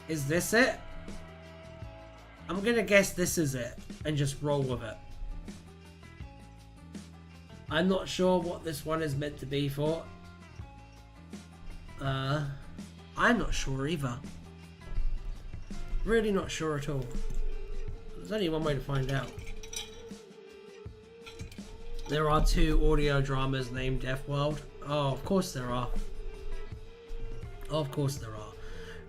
Is this it? I'm gonna guess this is it and just roll with it. I'm not sure what this one is meant to be for. I'm not sure either. Really not sure at all. There's only one way to find out. There are 2 audio dramas named Death World. Oh, of course there are. Oh, of course there are.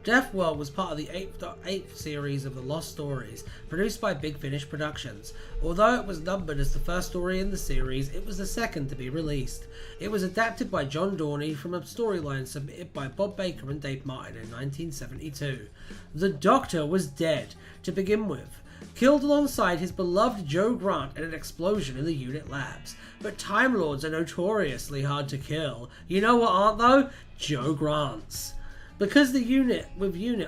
Death World was part of the 8th series of the Lost Stories, produced by Big Finish Productions. Although it was numbered as the first story in the series, it was the second to be released. It was adapted by John Dorney from a storyline submitted by Bob Baker and Dave Martin in 1972. The Doctor was dead, to begin with, killed alongside his beloved Joe Grant in an explosion in the unit labs. But Time Lords are notoriously hard to kill. You know what aren't though? Joe Grants. Because the unit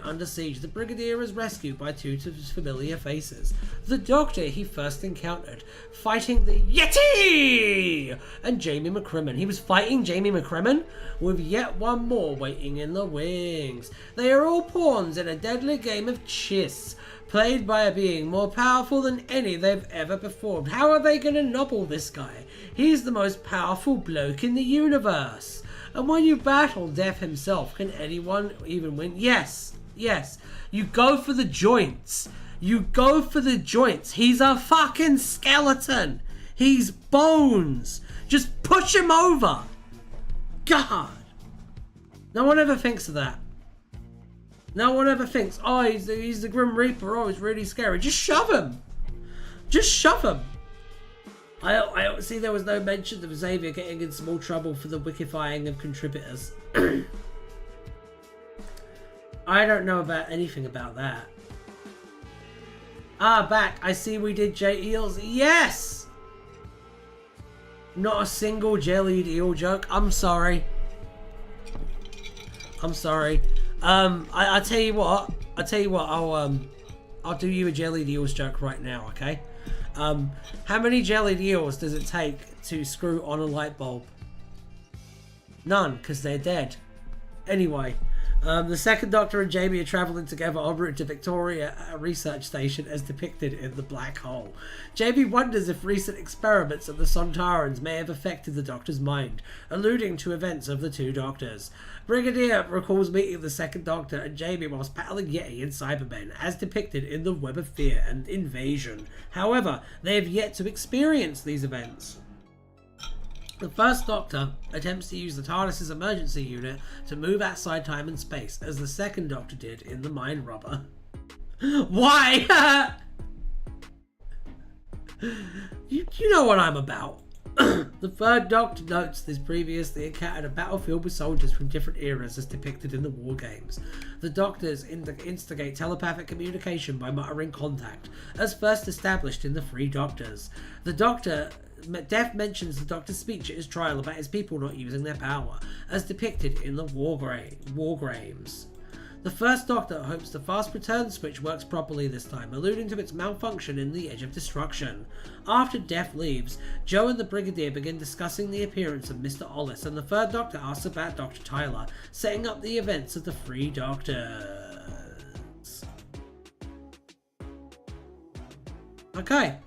under siege, the Brigadier is rescued by 2 of his familiar faces. The Doctor he first encountered, fighting the Yeti! And Jamie McCrimmon. He was fighting Jamie McCrimmon with yet one more waiting in the wings. They are all pawns in a deadly game of chess, played by a being more powerful than any they've ever performed. How are they going to nobble this guy? He's the most powerful bloke in the universe. And when you battle Death himself, can anyone even win? Yes, yes. You go for the joints. You go for the joints. He's a fucking skeleton. He's bones. Just push him over. God. No one ever thinks of that. No one ever thinks, oh, he's the Grim Reaper. Oh, he's really scary. Just shove him. Just shove him. I see there was no mention of Xavier getting in small trouble for the wikifying of contributors. I don't know about anything about that. Ah, back. I see we did J Eels. Yes! Not a single jellied eel joke. I'm sorry. I'm sorry. I tell you what. I'll do you a jellied eels joke right now, okay? How many jellied eels does it take to screw on a light bulb? None, because they're dead. Anyway, the second Doctor and Jamie are travelling together en route to Victoria Research Station as depicted in The Black Hole. Jamie wonders if recent experiments of the Sontarans may have affected the Doctor's mind, alluding to events of the 2 Doctors. Brigadier recalls meeting the second Doctor and Jamie whilst battling Yeti and Cybermen, as depicted in The Web of Fear and Invasion. However, they have yet to experience these events. The first Doctor attempts to use the TARDIS's emergency unit to move outside time and space, as the second Doctor did in The Mind Rubber. Why? you know what I'm about. The third Doctor notes this previously encountered a battlefield with soldiers from different eras as depicted in the War Games. The Doctors instigate telepathic communication by muttering contact, as first established in the 3 Doctors. Death mentions the Doctor's speech at his trial about his people not using their power, as depicted in the War Games. The First Doctor hopes the fast return switch works properly this time, alluding to its malfunction in the Edge of Destruction. After Death leaves, Jo and the Brigadier begin discussing the appearance of Mr. Ollis, and the Third Doctor asks about Dr. Tyler, setting up the events of the Three Doctors. Okay.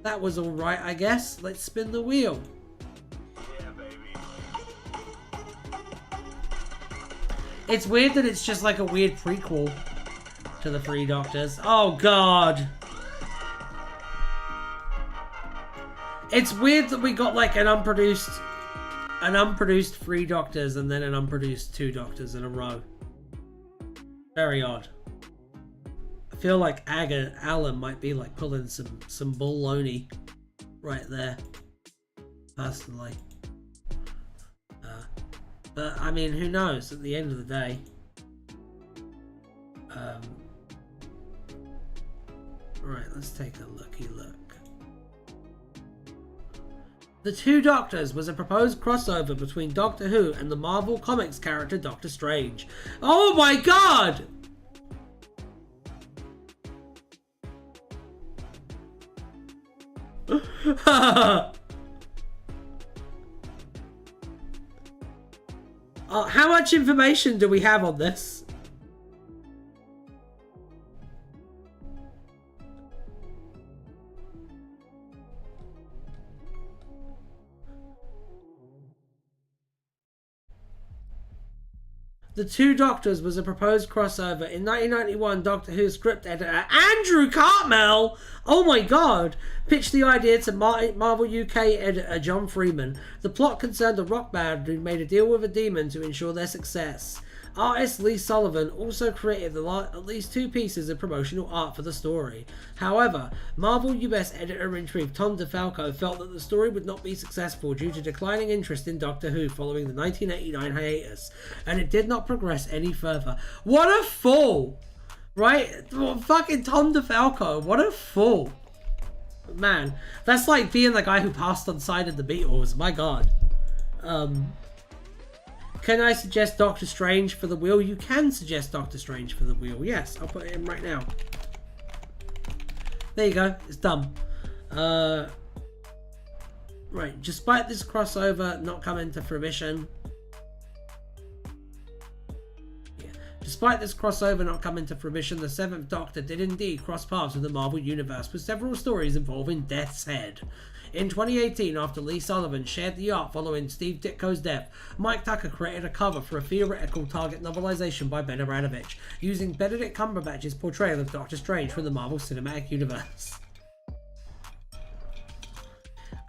That was alright, I guess. Let's spin the wheel. It's weird that it's just like a weird prequel to the Three Doctors. Oh god. It's weird that we got like an unproduced Three Doctors and then an unproduced Two Doctors in a row. Very odd. I feel like Alan might be like pulling some baloney right there. Personally. But, I mean, who knows at the end of the day. Right, let's take a looky look. The Two Doctors was a proposed crossover between Doctor Who and the Marvel Comics character Doctor Strange. Oh my god! How much information do we have on this? The Two Doctors was a proposed crossover. In 1991, Doctor Who script editor Andrew Cartmel, oh my god, pitched the idea to Marvel UK editor John Freeman. The plot concerned a rock band who made a deal with a demon to ensure their success. Artist Lee Sullivan also created at least 2 pieces of promotional art for the story. However, Marvel US editor-in-chief Tom DeFalco felt that the story would not be successful due to declining interest in Doctor Who following the 1989 hiatus, and it did not progress any further. What a fool! Right? Fucking Tom DeFalco, what a fool. Man, that's like being the guy who passed on side of the Beatles, my god. Can I suggest Doctor Strange for the wheel? You can suggest Doctor Strange for the wheel. Yes, I'll put it in right now. There you go. It's done. Right. Despite this crossover not coming to fruition. Despite this crossover not coming to fruition, the Seventh Doctor did indeed cross paths with the Marvel Universe, with several stories involving Death's Head. In 2018, after Lee Sullivan shared the art following Steve Ditko's death, Mike Tucker created a cover for a theoretical target novelization by Ben Abramovich, using Benedict Cumberbatch's portrayal of Doctor Strange from the Marvel Cinematic Universe.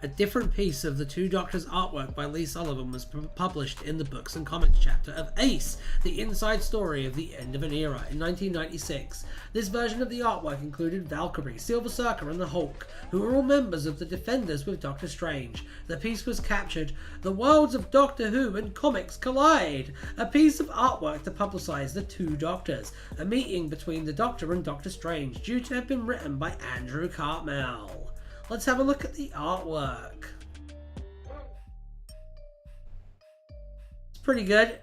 A different piece of the Two Doctors artwork by Lee Sullivan was published in the Books and Comics chapter of Ace, the inside story of the end of an era, in 1996. This version of the artwork included Valkyrie, Silver Surfer and the Hulk, who were all members of the Defenders with Doctor Strange. The piece was captured, "The worlds of Doctor Who and comics collide," a piece of artwork to publicise the Two Doctors, a meeting between the Doctor and Doctor Strange, due to have been written by Andrew Cartmel. Let's have a look at the artwork. It's pretty good.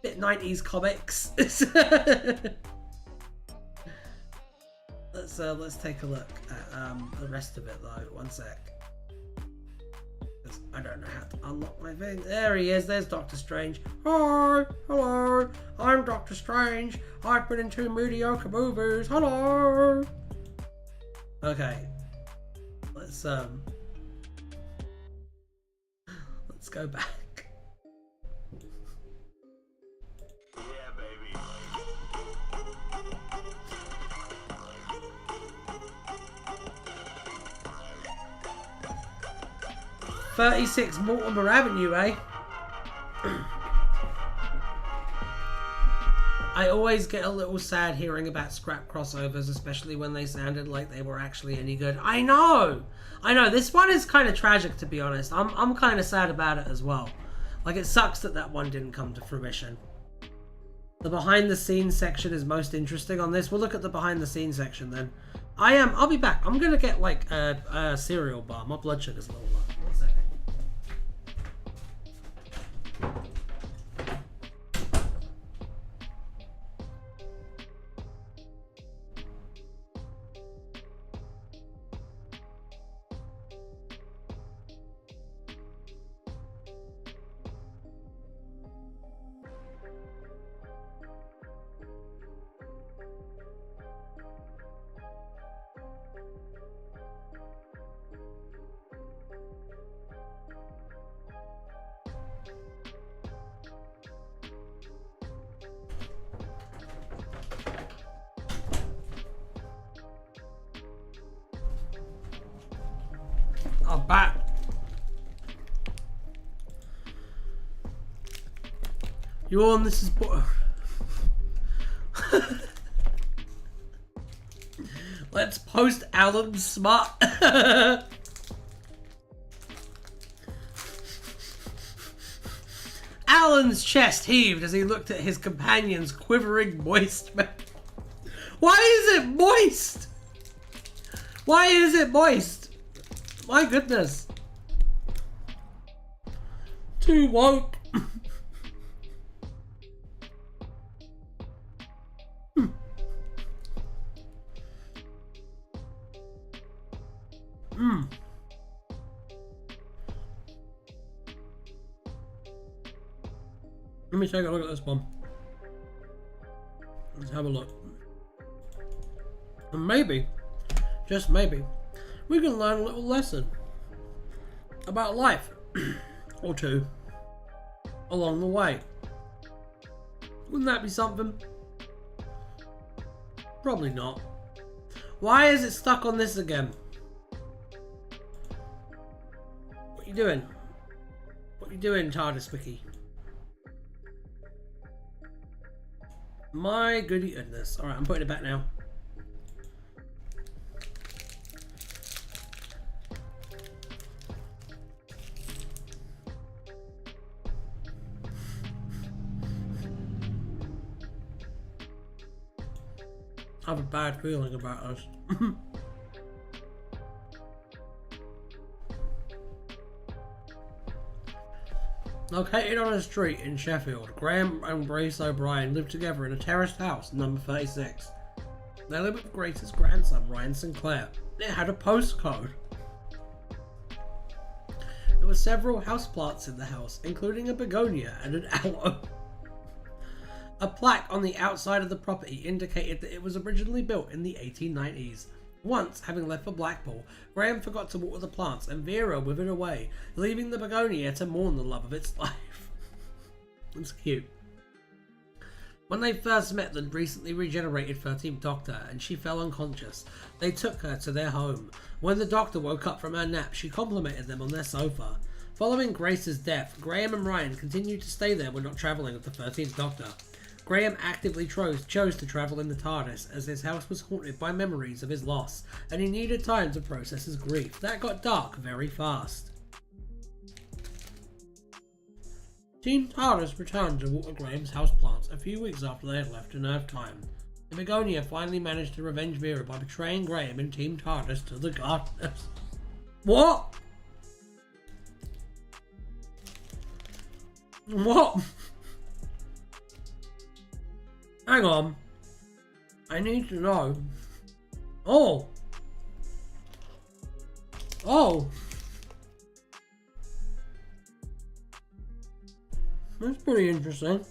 Bit 90s comics. Let's take a look at the rest of it though. One sec. I don't know how to unlock my thing. There he is. There's Doctor Strange. Hi, hello. I'm Doctor Strange. I've been in 2 mediocre movies. Hello. Okay. Let's go back. 36 Mortimer Avenue, eh? I always get a little sad hearing about scrap crossovers, especially when they sounded like they were actually any good. I know! This one is kind of tragic, to be honest. I'm kind of sad about it as well. Like, it sucks that one didn't come to fruition. The behind the scenes section is most interesting on this. We'll look at the behind the scenes section then. I'll be back. I'm gonna get like a cereal bar. My blood sugar's a little low. 1 second. back. You on? This is. Let's post Alan smart. Alan's chest heaved as he looked at his companion's quivering, moist mouth. Why is it moist? Why is it moist? My goodness. Too woke. Let me take a look at this one. Let's have a look. And maybe, just maybe, we can learn a little lesson about life or two along the way. Wouldn't that be something? Probably not. Why is it stuck on this again? What are you doing? What are you doing, Tardis Wiki? My goody goodness. Alright, I'm putting it back now. I have a bad feeling about us. Located on a street in Sheffield, Graham and Grace O'Brien lived together in a terraced house, number 36. They lived with Grace's grandson, Ryan Sinclair. It had a postcode. There were several houseplants in the house, including a begonia and an aloe. A plaque on the outside of the property indicated that it was originally built in the 1890s. Once, having left for Blackpool, Graham forgot to water the plants and Vera withered away, leaving the begonia to mourn the love of its life. It's cute. When they first met the recently regenerated 13th Doctor and she fell unconscious, they took her to their home. When the Doctor woke up from her nap, she complimented them on their sofa. Following Grace's death, Graham and Ryan continued to stay there when not travelling with the 13th Doctor. Graham actively chose to travel in the TARDIS as his house was haunted by memories of his loss, and he needed time to process his grief. That got dark very fast. Team TARDIS returned to water Graham's houseplants a few weeks after they had left on Earth time. The begonia finally managed to revenge Vera by betraying Graham and Team TARDIS to the Gardeners. What? What? Hang on. I need to know. Oh. Oh. That's pretty interesting.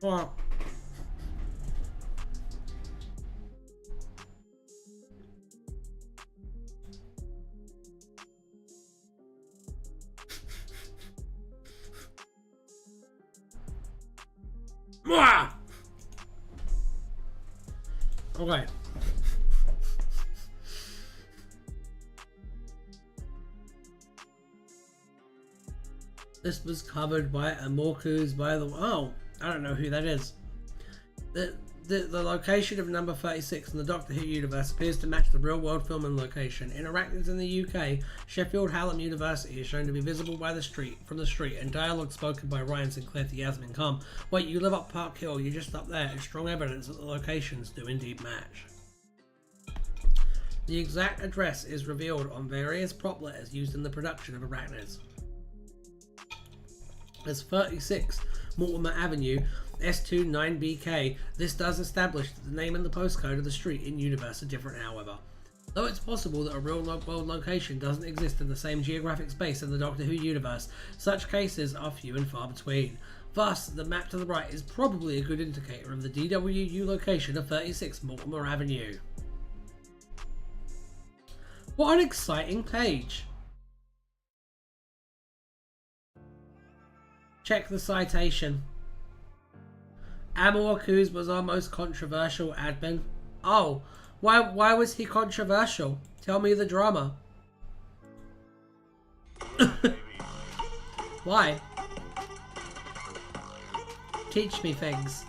Wow. Okay. This was covered by Amorcus by the... Oh, I don't know who that is. The location of number 36 in the Doctor Who universe appears to match the real-world filming location. In arachnids in the UK, Sheffield Hallam University is shown to be visible from the street, and dialogue spoken by Ryan Sinclair to Yasmin come. Wait, you live up Park Hill, you're just up there, and strong evidence that the locations do indeed match. The exact address is revealed on various prop letters used in the production of arachnids. As 36 Mortimer Avenue, S29BK. This does establish that the name and the postcode of the street in universe are different, however. Though it's possible that a real-world location doesn't exist in the same geographic space in the Doctor Who universe, such cases are few and far between. Thus, the map to the right is probably a good indicator of the DWU location of 36 Mortimer Avenue. What an exciting page! Check the citation. Amawaku's was our most controversial admin. Oh, why was he controversial? Tell me the drama. Why? Teach me things.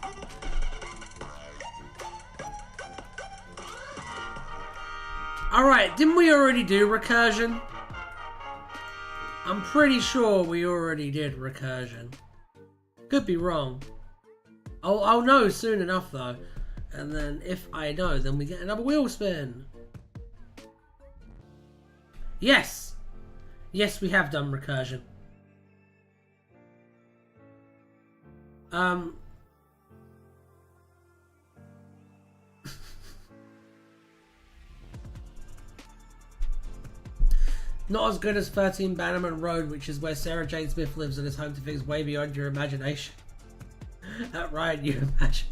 Alright, didn't we already do recursion? I'm pretty sure we already did recursion. Could be wrong. I'll know soon enough though. And then if I know, then we get another wheel spin. Yes! Yes, we have done recursion. Not as good as 13 Bannerman Road, which is where Sarah Jane Smith lives and is home to things way beyond your imagination. That Ryan, you imagined.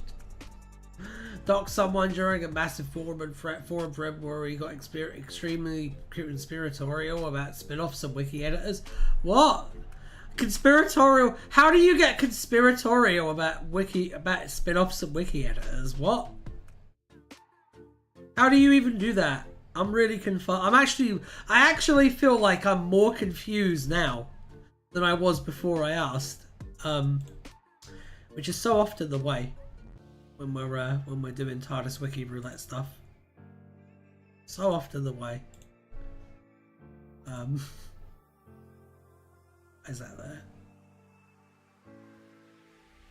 Dock someone during a massive forum thread where he got extremely conspiratorial about spin-offs and wiki editors. What? Conspiratorial? How do you get conspiratorial about spin-offs and wiki editors? What? How do you even do that? I'm really confused. I actually feel like I'm more confused now than I was before I asked. Which is so often the way when we're doing Tardis Wiki roulette stuff. So often the way. Is that there?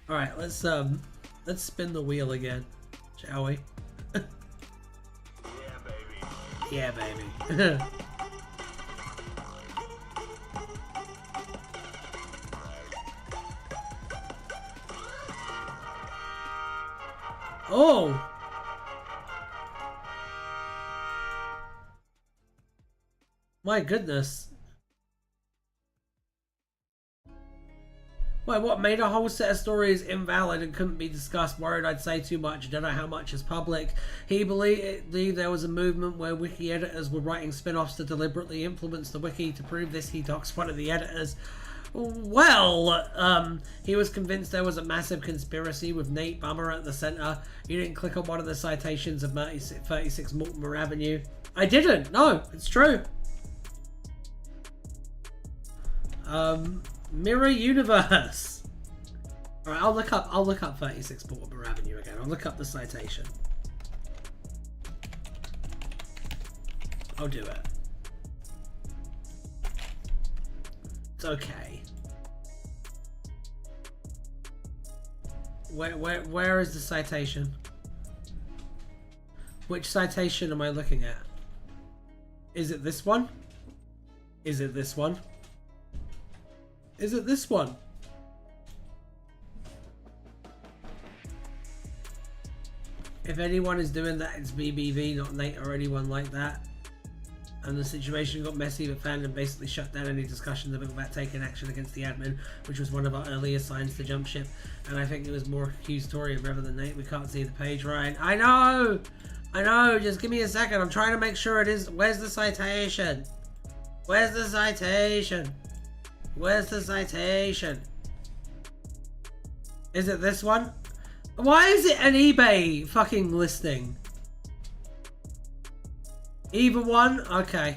All right, let's spin the wheel again, shall we? Yeah, baby. Oh! My goodness. Wait, what made a whole set of stories invalid and couldn't be discussed? Worried I'd say too much, don't know how much is public. He believed there was a movement where wiki editors were writing spin-offs to deliberately influence the wiki. To prove this, he doxed one of the editors. Well, he was convinced there was a massive conspiracy with Nate Bummer at the center. You didn't click on one of the citations of 36 Mortimer Avenue. I didn't. No, it's true. Mirror Universe. All right, I'll look up 36 Mortimer Avenue again. I'll look up the citation. I'll do it. It's okay. Where is the citation? Which citation am I looking at? Is it this one? Is it this one? Is it this one? If anyone is doing that, it's BBV, not Nate or anyone like that. And the situation got messy, but fandom basically shut down any discussions about taking action against the admin, which was one of our earlier signs to jump ship. And I think it was more accusatory rather than Nate. We can't see the page right. I know! I know! Just give me a second. I'm trying to make sure it is. Where's the citation? Where's the citation? Where's the citation? Is it this one? Why is it an eBay fucking listing? Either one? Okay.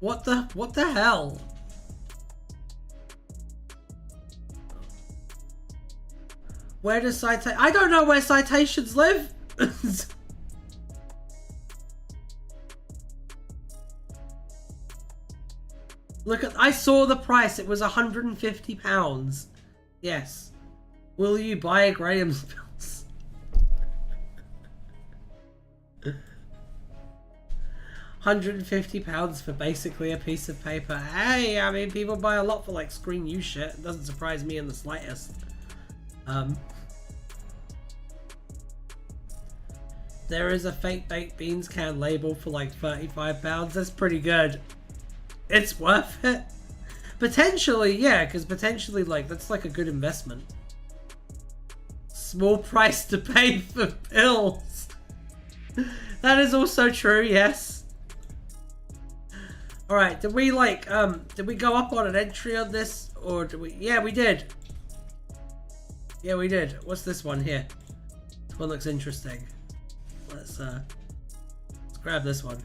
What the hell? Where does citation? I don't know where citations live. Look at, I saw the price. It was £150. Yes. Will you buy Graham's bills? £150 for basically a piece of paper. Hey, I mean, people buy a lot for like screen use shit. It doesn't surprise me in the slightest. There is a fake baked beans can label for like £35. That's pretty good. It's worth it. Potentially, yeah, because potentially, like, that's like a good investment. Small price to pay for pills. That is also true, yes. Alright, did we like, did we go up on an entry on this? Or did we? Yeah, we did. Yeah, we did. What's this one here? This one looks interesting. Let's grab this one.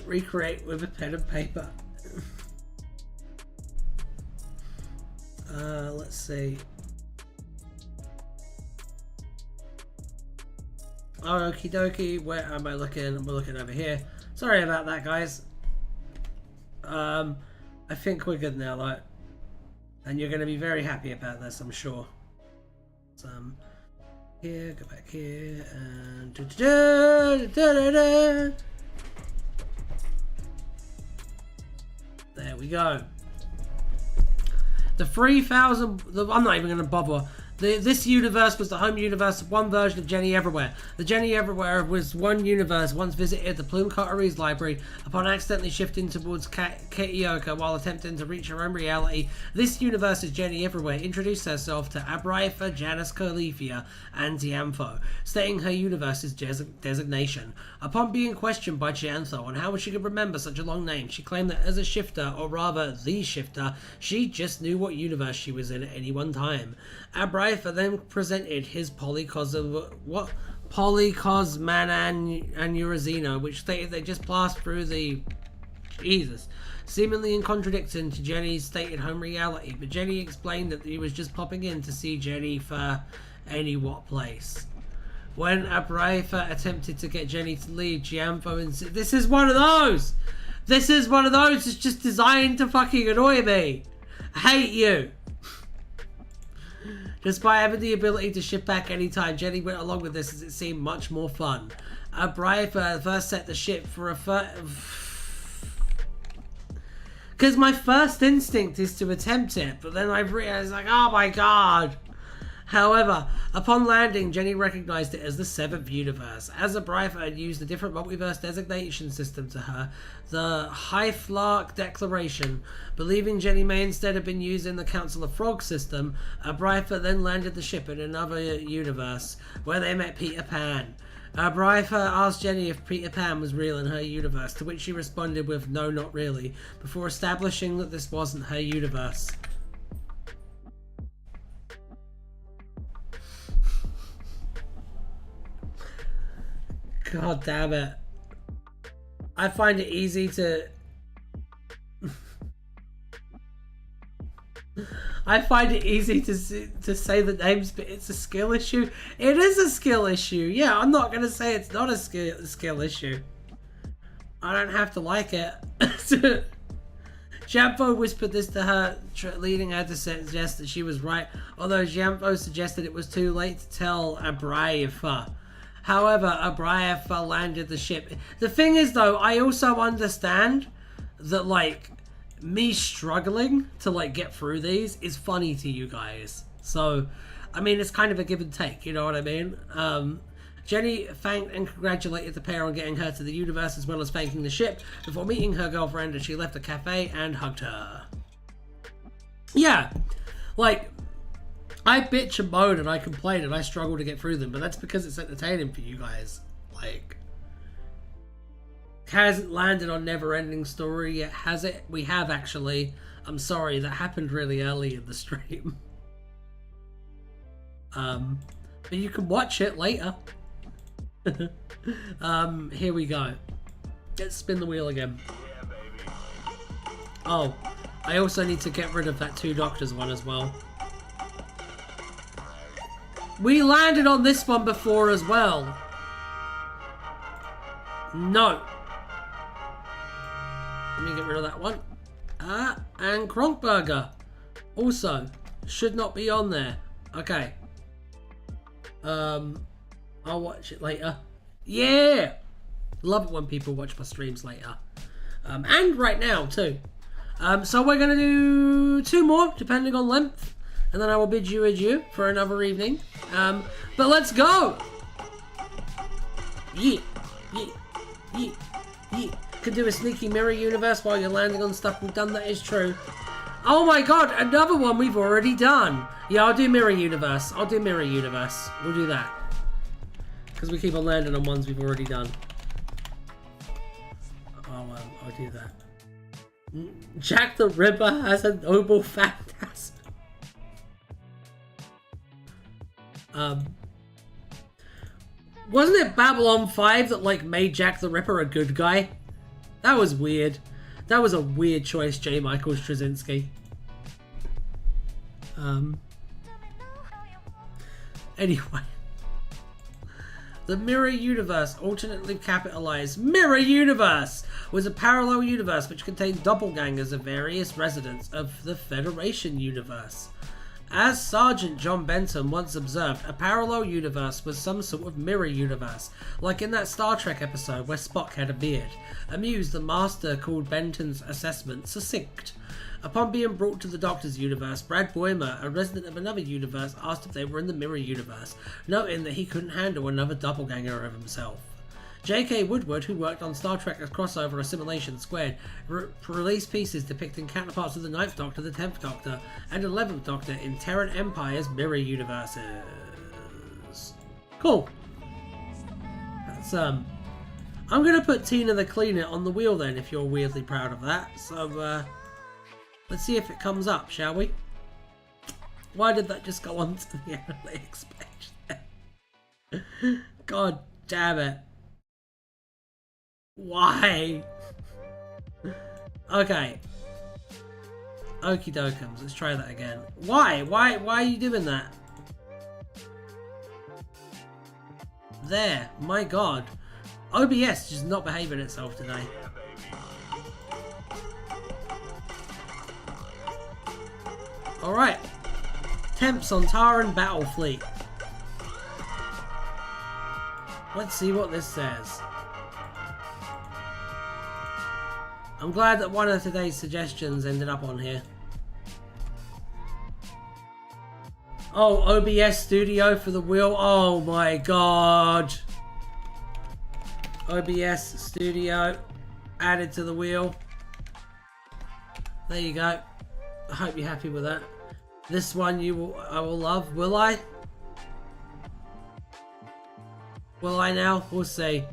Recreate with a pen and paper. Let's see. Oh, okie dokie. Where am I looking? We're looking over here. Sorry about that, guys. I think we're good now, like, and you're going to be very happy about this, I'm sure. So, here, go back here, and there we go. The 3,000. I'm not even going to bother. This universe was the home universe of one version of Jenny Everywhere. The Jenny Everywhere was one universe once visited the Plume Cotteries library upon accidentally shifting towards Kaioka while attempting to reach her own reality. This universe's Jenny Everywhere introduced herself to Abraifa, Janus Califia, and Tiantho, stating her universe's designation. Upon being questioned by Tiantho on how she could remember such a long name, she claimed that as a shifter, or rather the shifter, she just knew what universe she was in at any one time. Abraifa then presented his Polycosmananeurizino, which stated they just passed through the seemingly in contradiction to Jenny's stated home reality, but Jenny explained that he was just popping in to see Jenny for any what place. When Abraifa attempted to get Jenny to leave, Gianfo insisted, this is one of those! This is one of those that's just designed to fucking annoy me! I hate you! Despite having the ability to ship back anytime, Jenny went along with this as it seemed much more fun. Abraifa first set the ship for a because my first instinct is to attempt it, but then I realized, like, oh my god. However, upon landing, Jenny recognized it as the 7th universe. As Abraifa had used a different multiverse designation system to her, the Hyflark Declaration, believing Jenny may instead have been using the Council of Frogs system, Abraifa then landed the ship in another universe, where they met Peter Pan. Abraifa asked Jenny if Peter Pan was real in her universe, to which she responded with, no, not really, before establishing that this wasn't her universe. God damn it. I find it easy to... I find it easy to say the names, but it's a skill issue. It is a skill issue. Yeah, I'm not going to say it's not a skill issue. I don't have to like it. Gianfo whispered this to her, leading her to suggest that she was right, although Gianfo suggested it was too late to tell Abraifa. However, Abraifa landed the ship. The thing is, though, I also understand that, like, me struggling to, like, get through these is funny to you guys. So, I mean, it's kind of a give and take, you know what I mean? Jenny thanked and congratulated the pair on getting her to the universe, as well as thanking the ship, before meeting her girlfriend, and she left the cafe and hugged her. Yeah, like... I bitch and moan and I complain and I struggle to get through them, but that's because it's entertaining for you guys. Like, hasn't landed on Never Ending Story yet, has it? We have, actually. I'm sorry, that happened really early in the stream. But you can watch it later. Here we go. Let's spin the wheel again. Yeah, baby. Oh, I also need to get rid of that 2 Doctors one as well. We landed on this one before as well. No. Let me get rid of that one. And Kronkburger. Also, should not be on there. Okay. I'll watch it later. Yeah! Love it when people watch my streams later. And right now, too. So we're going to do 2 more, depending on length. And then I will bid you adieu for another evening. But let's go! Yeah, yeah, yeah, yeah. Could do a sneaky mirror universe while you're landing on stuff we've done, that is true. Oh my god, another one we've already done. Yeah, I'll do mirror universe. I'll do mirror universe. We'll do that. Because we keep on landing on ones we've already done. I'll do that. Jack the Ripper has a noble phantasm. Wasn't it Babylon 5 that like made Jack the Ripper a good guy? That was weird. That was a weird choice, J. Michael Straczynski. Anyway. The Mirror Universe, alternately capitalized Mirror Universe, was a parallel universe which contained doppelgangers of various residents of the Federation Universe. As Sergeant John Benton once observed, a parallel universe was some sort of mirror universe, like in that Star Trek episode where Spock had a beard. Amused, the Master called Benton's assessment succinct. Upon being brought to the Doctor's universe, Brad Boimer, a resident of another universe, asked if they were in the mirror universe, noting that he couldn't handle another doppelganger of himself. J.K. Woodward, who worked on Star Trek's crossover Assimilation Squared, released pieces depicting counterparts of the 9th Doctor, the 10th Doctor, and 11th Doctor in Terran Empire's mirror universes. Cool. That's, I'm gonna put Tina the Cleaner on the wheel then, if you're weirdly proud of that. So, let's see if it comes up, shall we? Why did that just go on to the analytics page there? God damn it. Why? Okay. Okie dokums, let's try that again. Why? Why are you doing that? There, my god. OBS just not behaving itself today. Alright. Temps on Taran Battle Fleet. Let's see what this says. I'm glad that one of today's suggestions ended up on here. Oh, OBS Studio for the wheel. Oh my god. OBS Studio added to the wheel. There you go. I hope you're happy with that. This one I will love. Will I? Will I now? We'll see.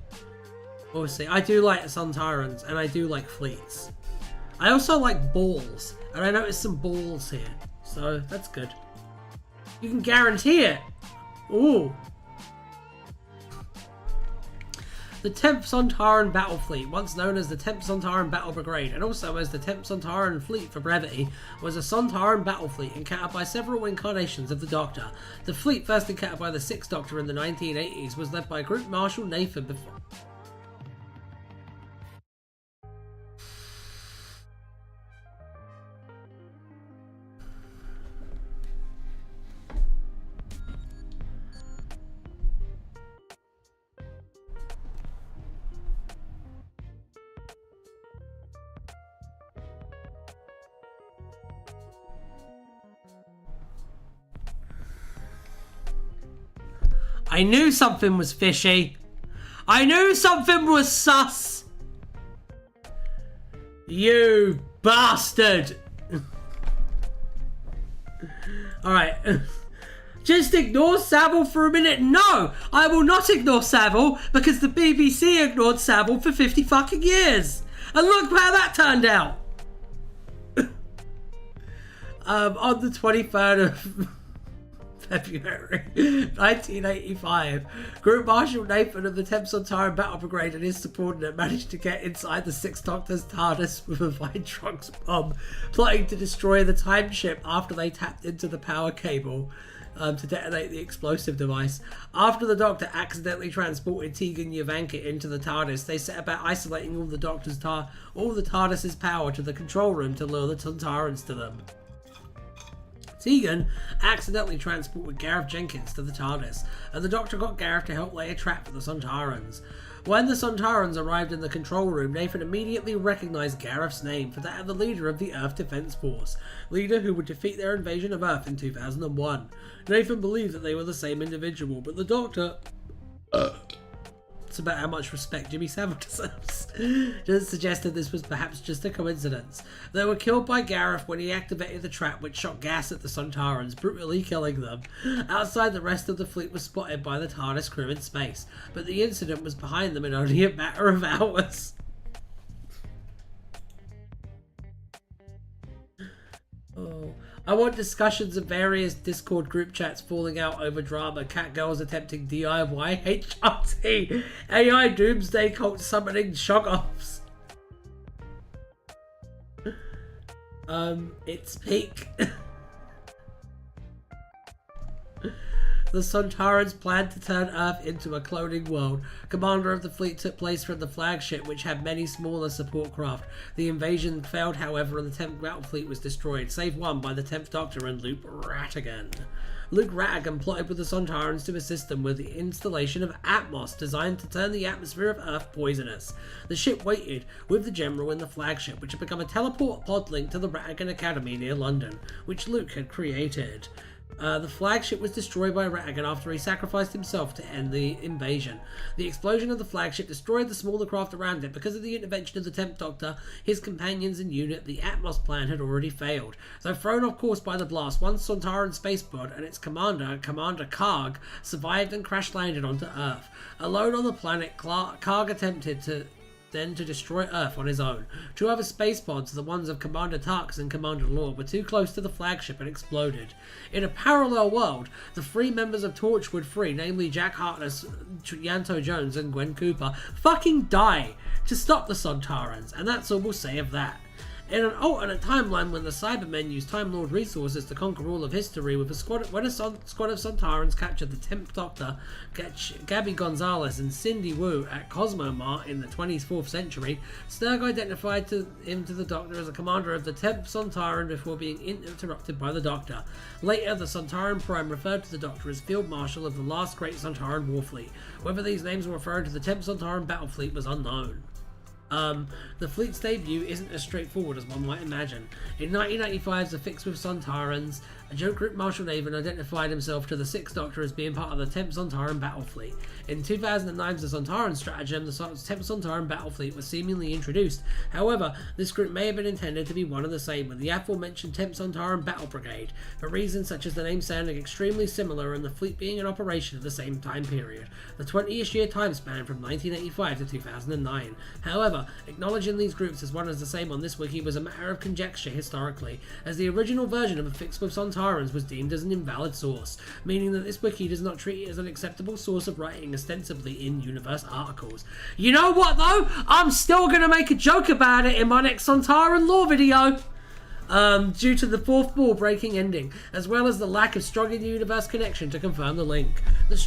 We'll see. I do like Sontarans, and I do like fleets. I also like balls, and I noticed some balls here, so that's good. You can guarantee it! Ooh! The 10th Sontaran Battle Fleet, once known as the 10th Sontaran Battle Brigade, and also as the 10th Sontaran Fleet for brevity, was a Sontaran battle fleet encountered by several incarnations of the Doctor. The fleet, first encountered by the 6th Doctor in the 1980s, was led by Group Marshal Nathan before... I knew something was fishy. I knew something was sus. You bastard. Alright. Just ignore Savile for a minute. No, I will not ignore Savile because the BBC ignored Savile for 50 fucking years. And look how that turned out. On the 23rd of February 1985, Group Marshal Nathan of the 10th Sontaran Battle Brigade and his subordinate managed to get inside the 6th Doctor's TARDIS with a Vitrox bomb, plotting to destroy the time ship after they tapped into the power cable to detonate the explosive device. After the Doctor accidentally transported Tegan Yavanka into the TARDIS, they set about isolating all the TARDIS's power to the control room to lure the Sontarans to them. Tegan accidentally transported Gareth Jenkins to the TARDIS, and the Doctor got Gareth to help lay a trap for the Sontarans. When the Sontarans arrived in the control room, Nathan immediately recognised Gareth's name for that of the leader of the Earth Defence Force, leader who would defeat their invasion of Earth in 2001. Nathan believed that they were the same individual, but the Doctor thoughts about how much respect Jimmy Savile deserves. Just suggested this was perhaps just a coincidence. They were killed by Gareth when he activated the trap which shot gas at the Sontarans, brutally killing them. Outside, the rest of the fleet was spotted by the TARDIS crew in space, but the incident was behind them in only a matter of hours. Oh. I want discussions of various Discord group chats falling out over drama, cat girls attempting DIY, HRT, AI doomsday cult summoning shoggoffs. It's peak. The Sontarans planned to turn Earth into a cloning world. Commander of the fleet took place from the flagship, which had many smaller support craft. The invasion failed, however, and the 10th battle fleet was destroyed, save one by the 10th Doctor and Luke Rattigan. Luke Rattigan plotted with the Sontarans to assist them with the installation of Atmos, designed to turn the atmosphere of Earth poisonous. The ship waited with the General in the flagship, which had become a teleport pod link to the Rattigan Academy near London, which Luke had created. The flagship was destroyed by Rattigan after he sacrificed himself to end the invasion. The explosion of the flagship destroyed the smaller craft around it. Because of the intervention of the 10th Doctor, his companions and unit, the Atmos plan had already failed. Though thrown off course by the blast, one Sontaran spaceboat and its commander, Commander Karg, survived and crash-landed onto Earth. Alone on the planet, Karg attempted to destroy Earth on his own. Two other space pods, the ones of Commander Tarks and Commander Lord, were too close to the flagship and exploded. In a parallel world, the three members of Torchwood 3, namely Jack Harkness, Yanto Jones and Gwen Cooper, fucking die to stop the Sontarans, and that's all we'll say of that. In an alternate timeline, when the Cybermen used Time Lord resources to conquer all of history, when a squad of Sontarans captured the 10th Doctor, Gabby Gonzalez and Cindy Wu at Cosmomar in the 24th century, Sturg identified him to the Doctor as a commander of the 10th Sontaran before being interrupted by the Doctor. Later, the Sontaran Prime referred to the Doctor as Field Marshal of the last great Sontaran war fleet. Whether these names were referring to the 10th Sontaran battle fleet was unknown. The fleet's debut isn't as straightforward as one might imagine. In 1995's A Fix with Sontarans, a joke group Marshal Naven identified himself to the 6th Doctor as being part of the 10th Sontaran battle fleet. In 2009's The Sontaran Stratagem, the 10th Sontaran battle fleet was seemingly introduced. However, this group may have been intended to be one and the same with the aforementioned 10th Sontaran battle brigade, for reasons such as the name sounding extremely similar and the fleet being in operation at the same time period, the 20-ish year time span from 1985 to 2009. However, acknowledging these groups as one and the same on this wiki was a matter of conjecture historically, as the original version of A Fix with Sontarans was deemed as an invalid source, meaning that this wiki does not treat it as an acceptable source of writing ostensibly in universe articles. You know what though? I'm still going to make a joke about it in my next Sontaran lore video! Due to the fourth wall breaking ending, as well as the lack of strong in-universe connection to confirm the link. The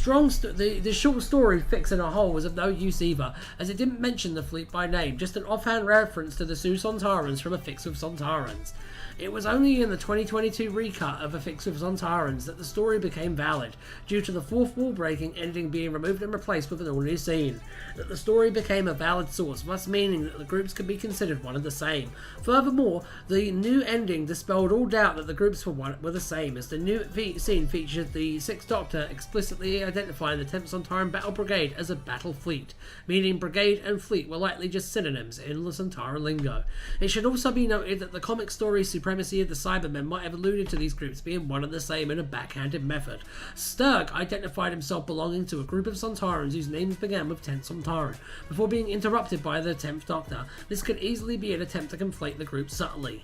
short story Fix in a Hole was of no use either, as it didn't mention the fleet by name, just an offhand reference to the Sioux Sontarans from A Fix with Sontarans. It was only in the 2022 recut of A Fix with Sontarans that the story became valid, due to the fourth wall breaking ending being removed and replaced with an all-new scene, that the story became a valid source, thus meaning that the groups could be considered one and the same. Furthermore, the new ending dispelled all doubt that the groups were the same, as the new scene featured the 6th Doctor explicitly identifying the 10th Sontaran Battle Brigade as a battle fleet, meaning brigade and fleet were likely just synonyms in the Sontaran lingo. It should also be noted that the comic story supremacy of the Cybermen might have alluded to these groups being one and the same in a backhanded method. Sturg identified himself belonging to a group of Sontarans whose names began with 10th Sontaran, before being interrupted by the 10th Doctor. This could easily be an attempt to conflate the groups subtly.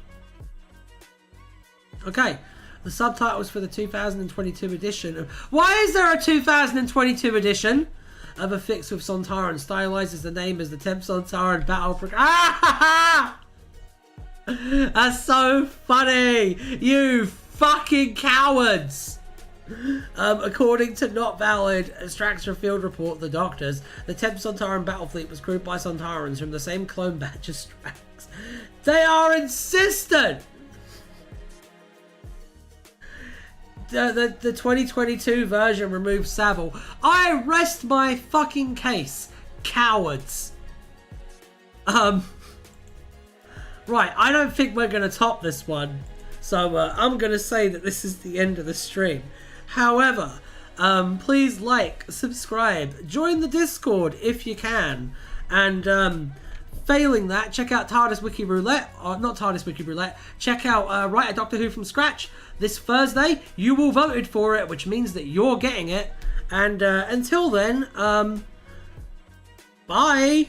Okay, the subtitles for the 2022 edition of... Why is there a 2022 edition of A Fix with Sontaran stylizes the name as the 10th Sontaran Battle Brigade? Ah! That's so funny! You fucking cowards! According to not valid Straxter Field Report, The Doctors, the 10th Sontaran battle fleet was crewed by Sontarans from the same clone batch as Strax. They are insistent! The 2022 version removed Savile. I rest my fucking case. Cowards. Right, I don't think we're going to top this one. So I'm going to say that this is the end of the stream. However, Please like, subscribe, join the Discord if you can, and failing that, check out Tardis Wiki Roulette, or not Tardis Wiki Roulette, check out Write a Doctor Who from Scratch. This Thursday, you all voted for it, which means that you're getting it. And until then, bye!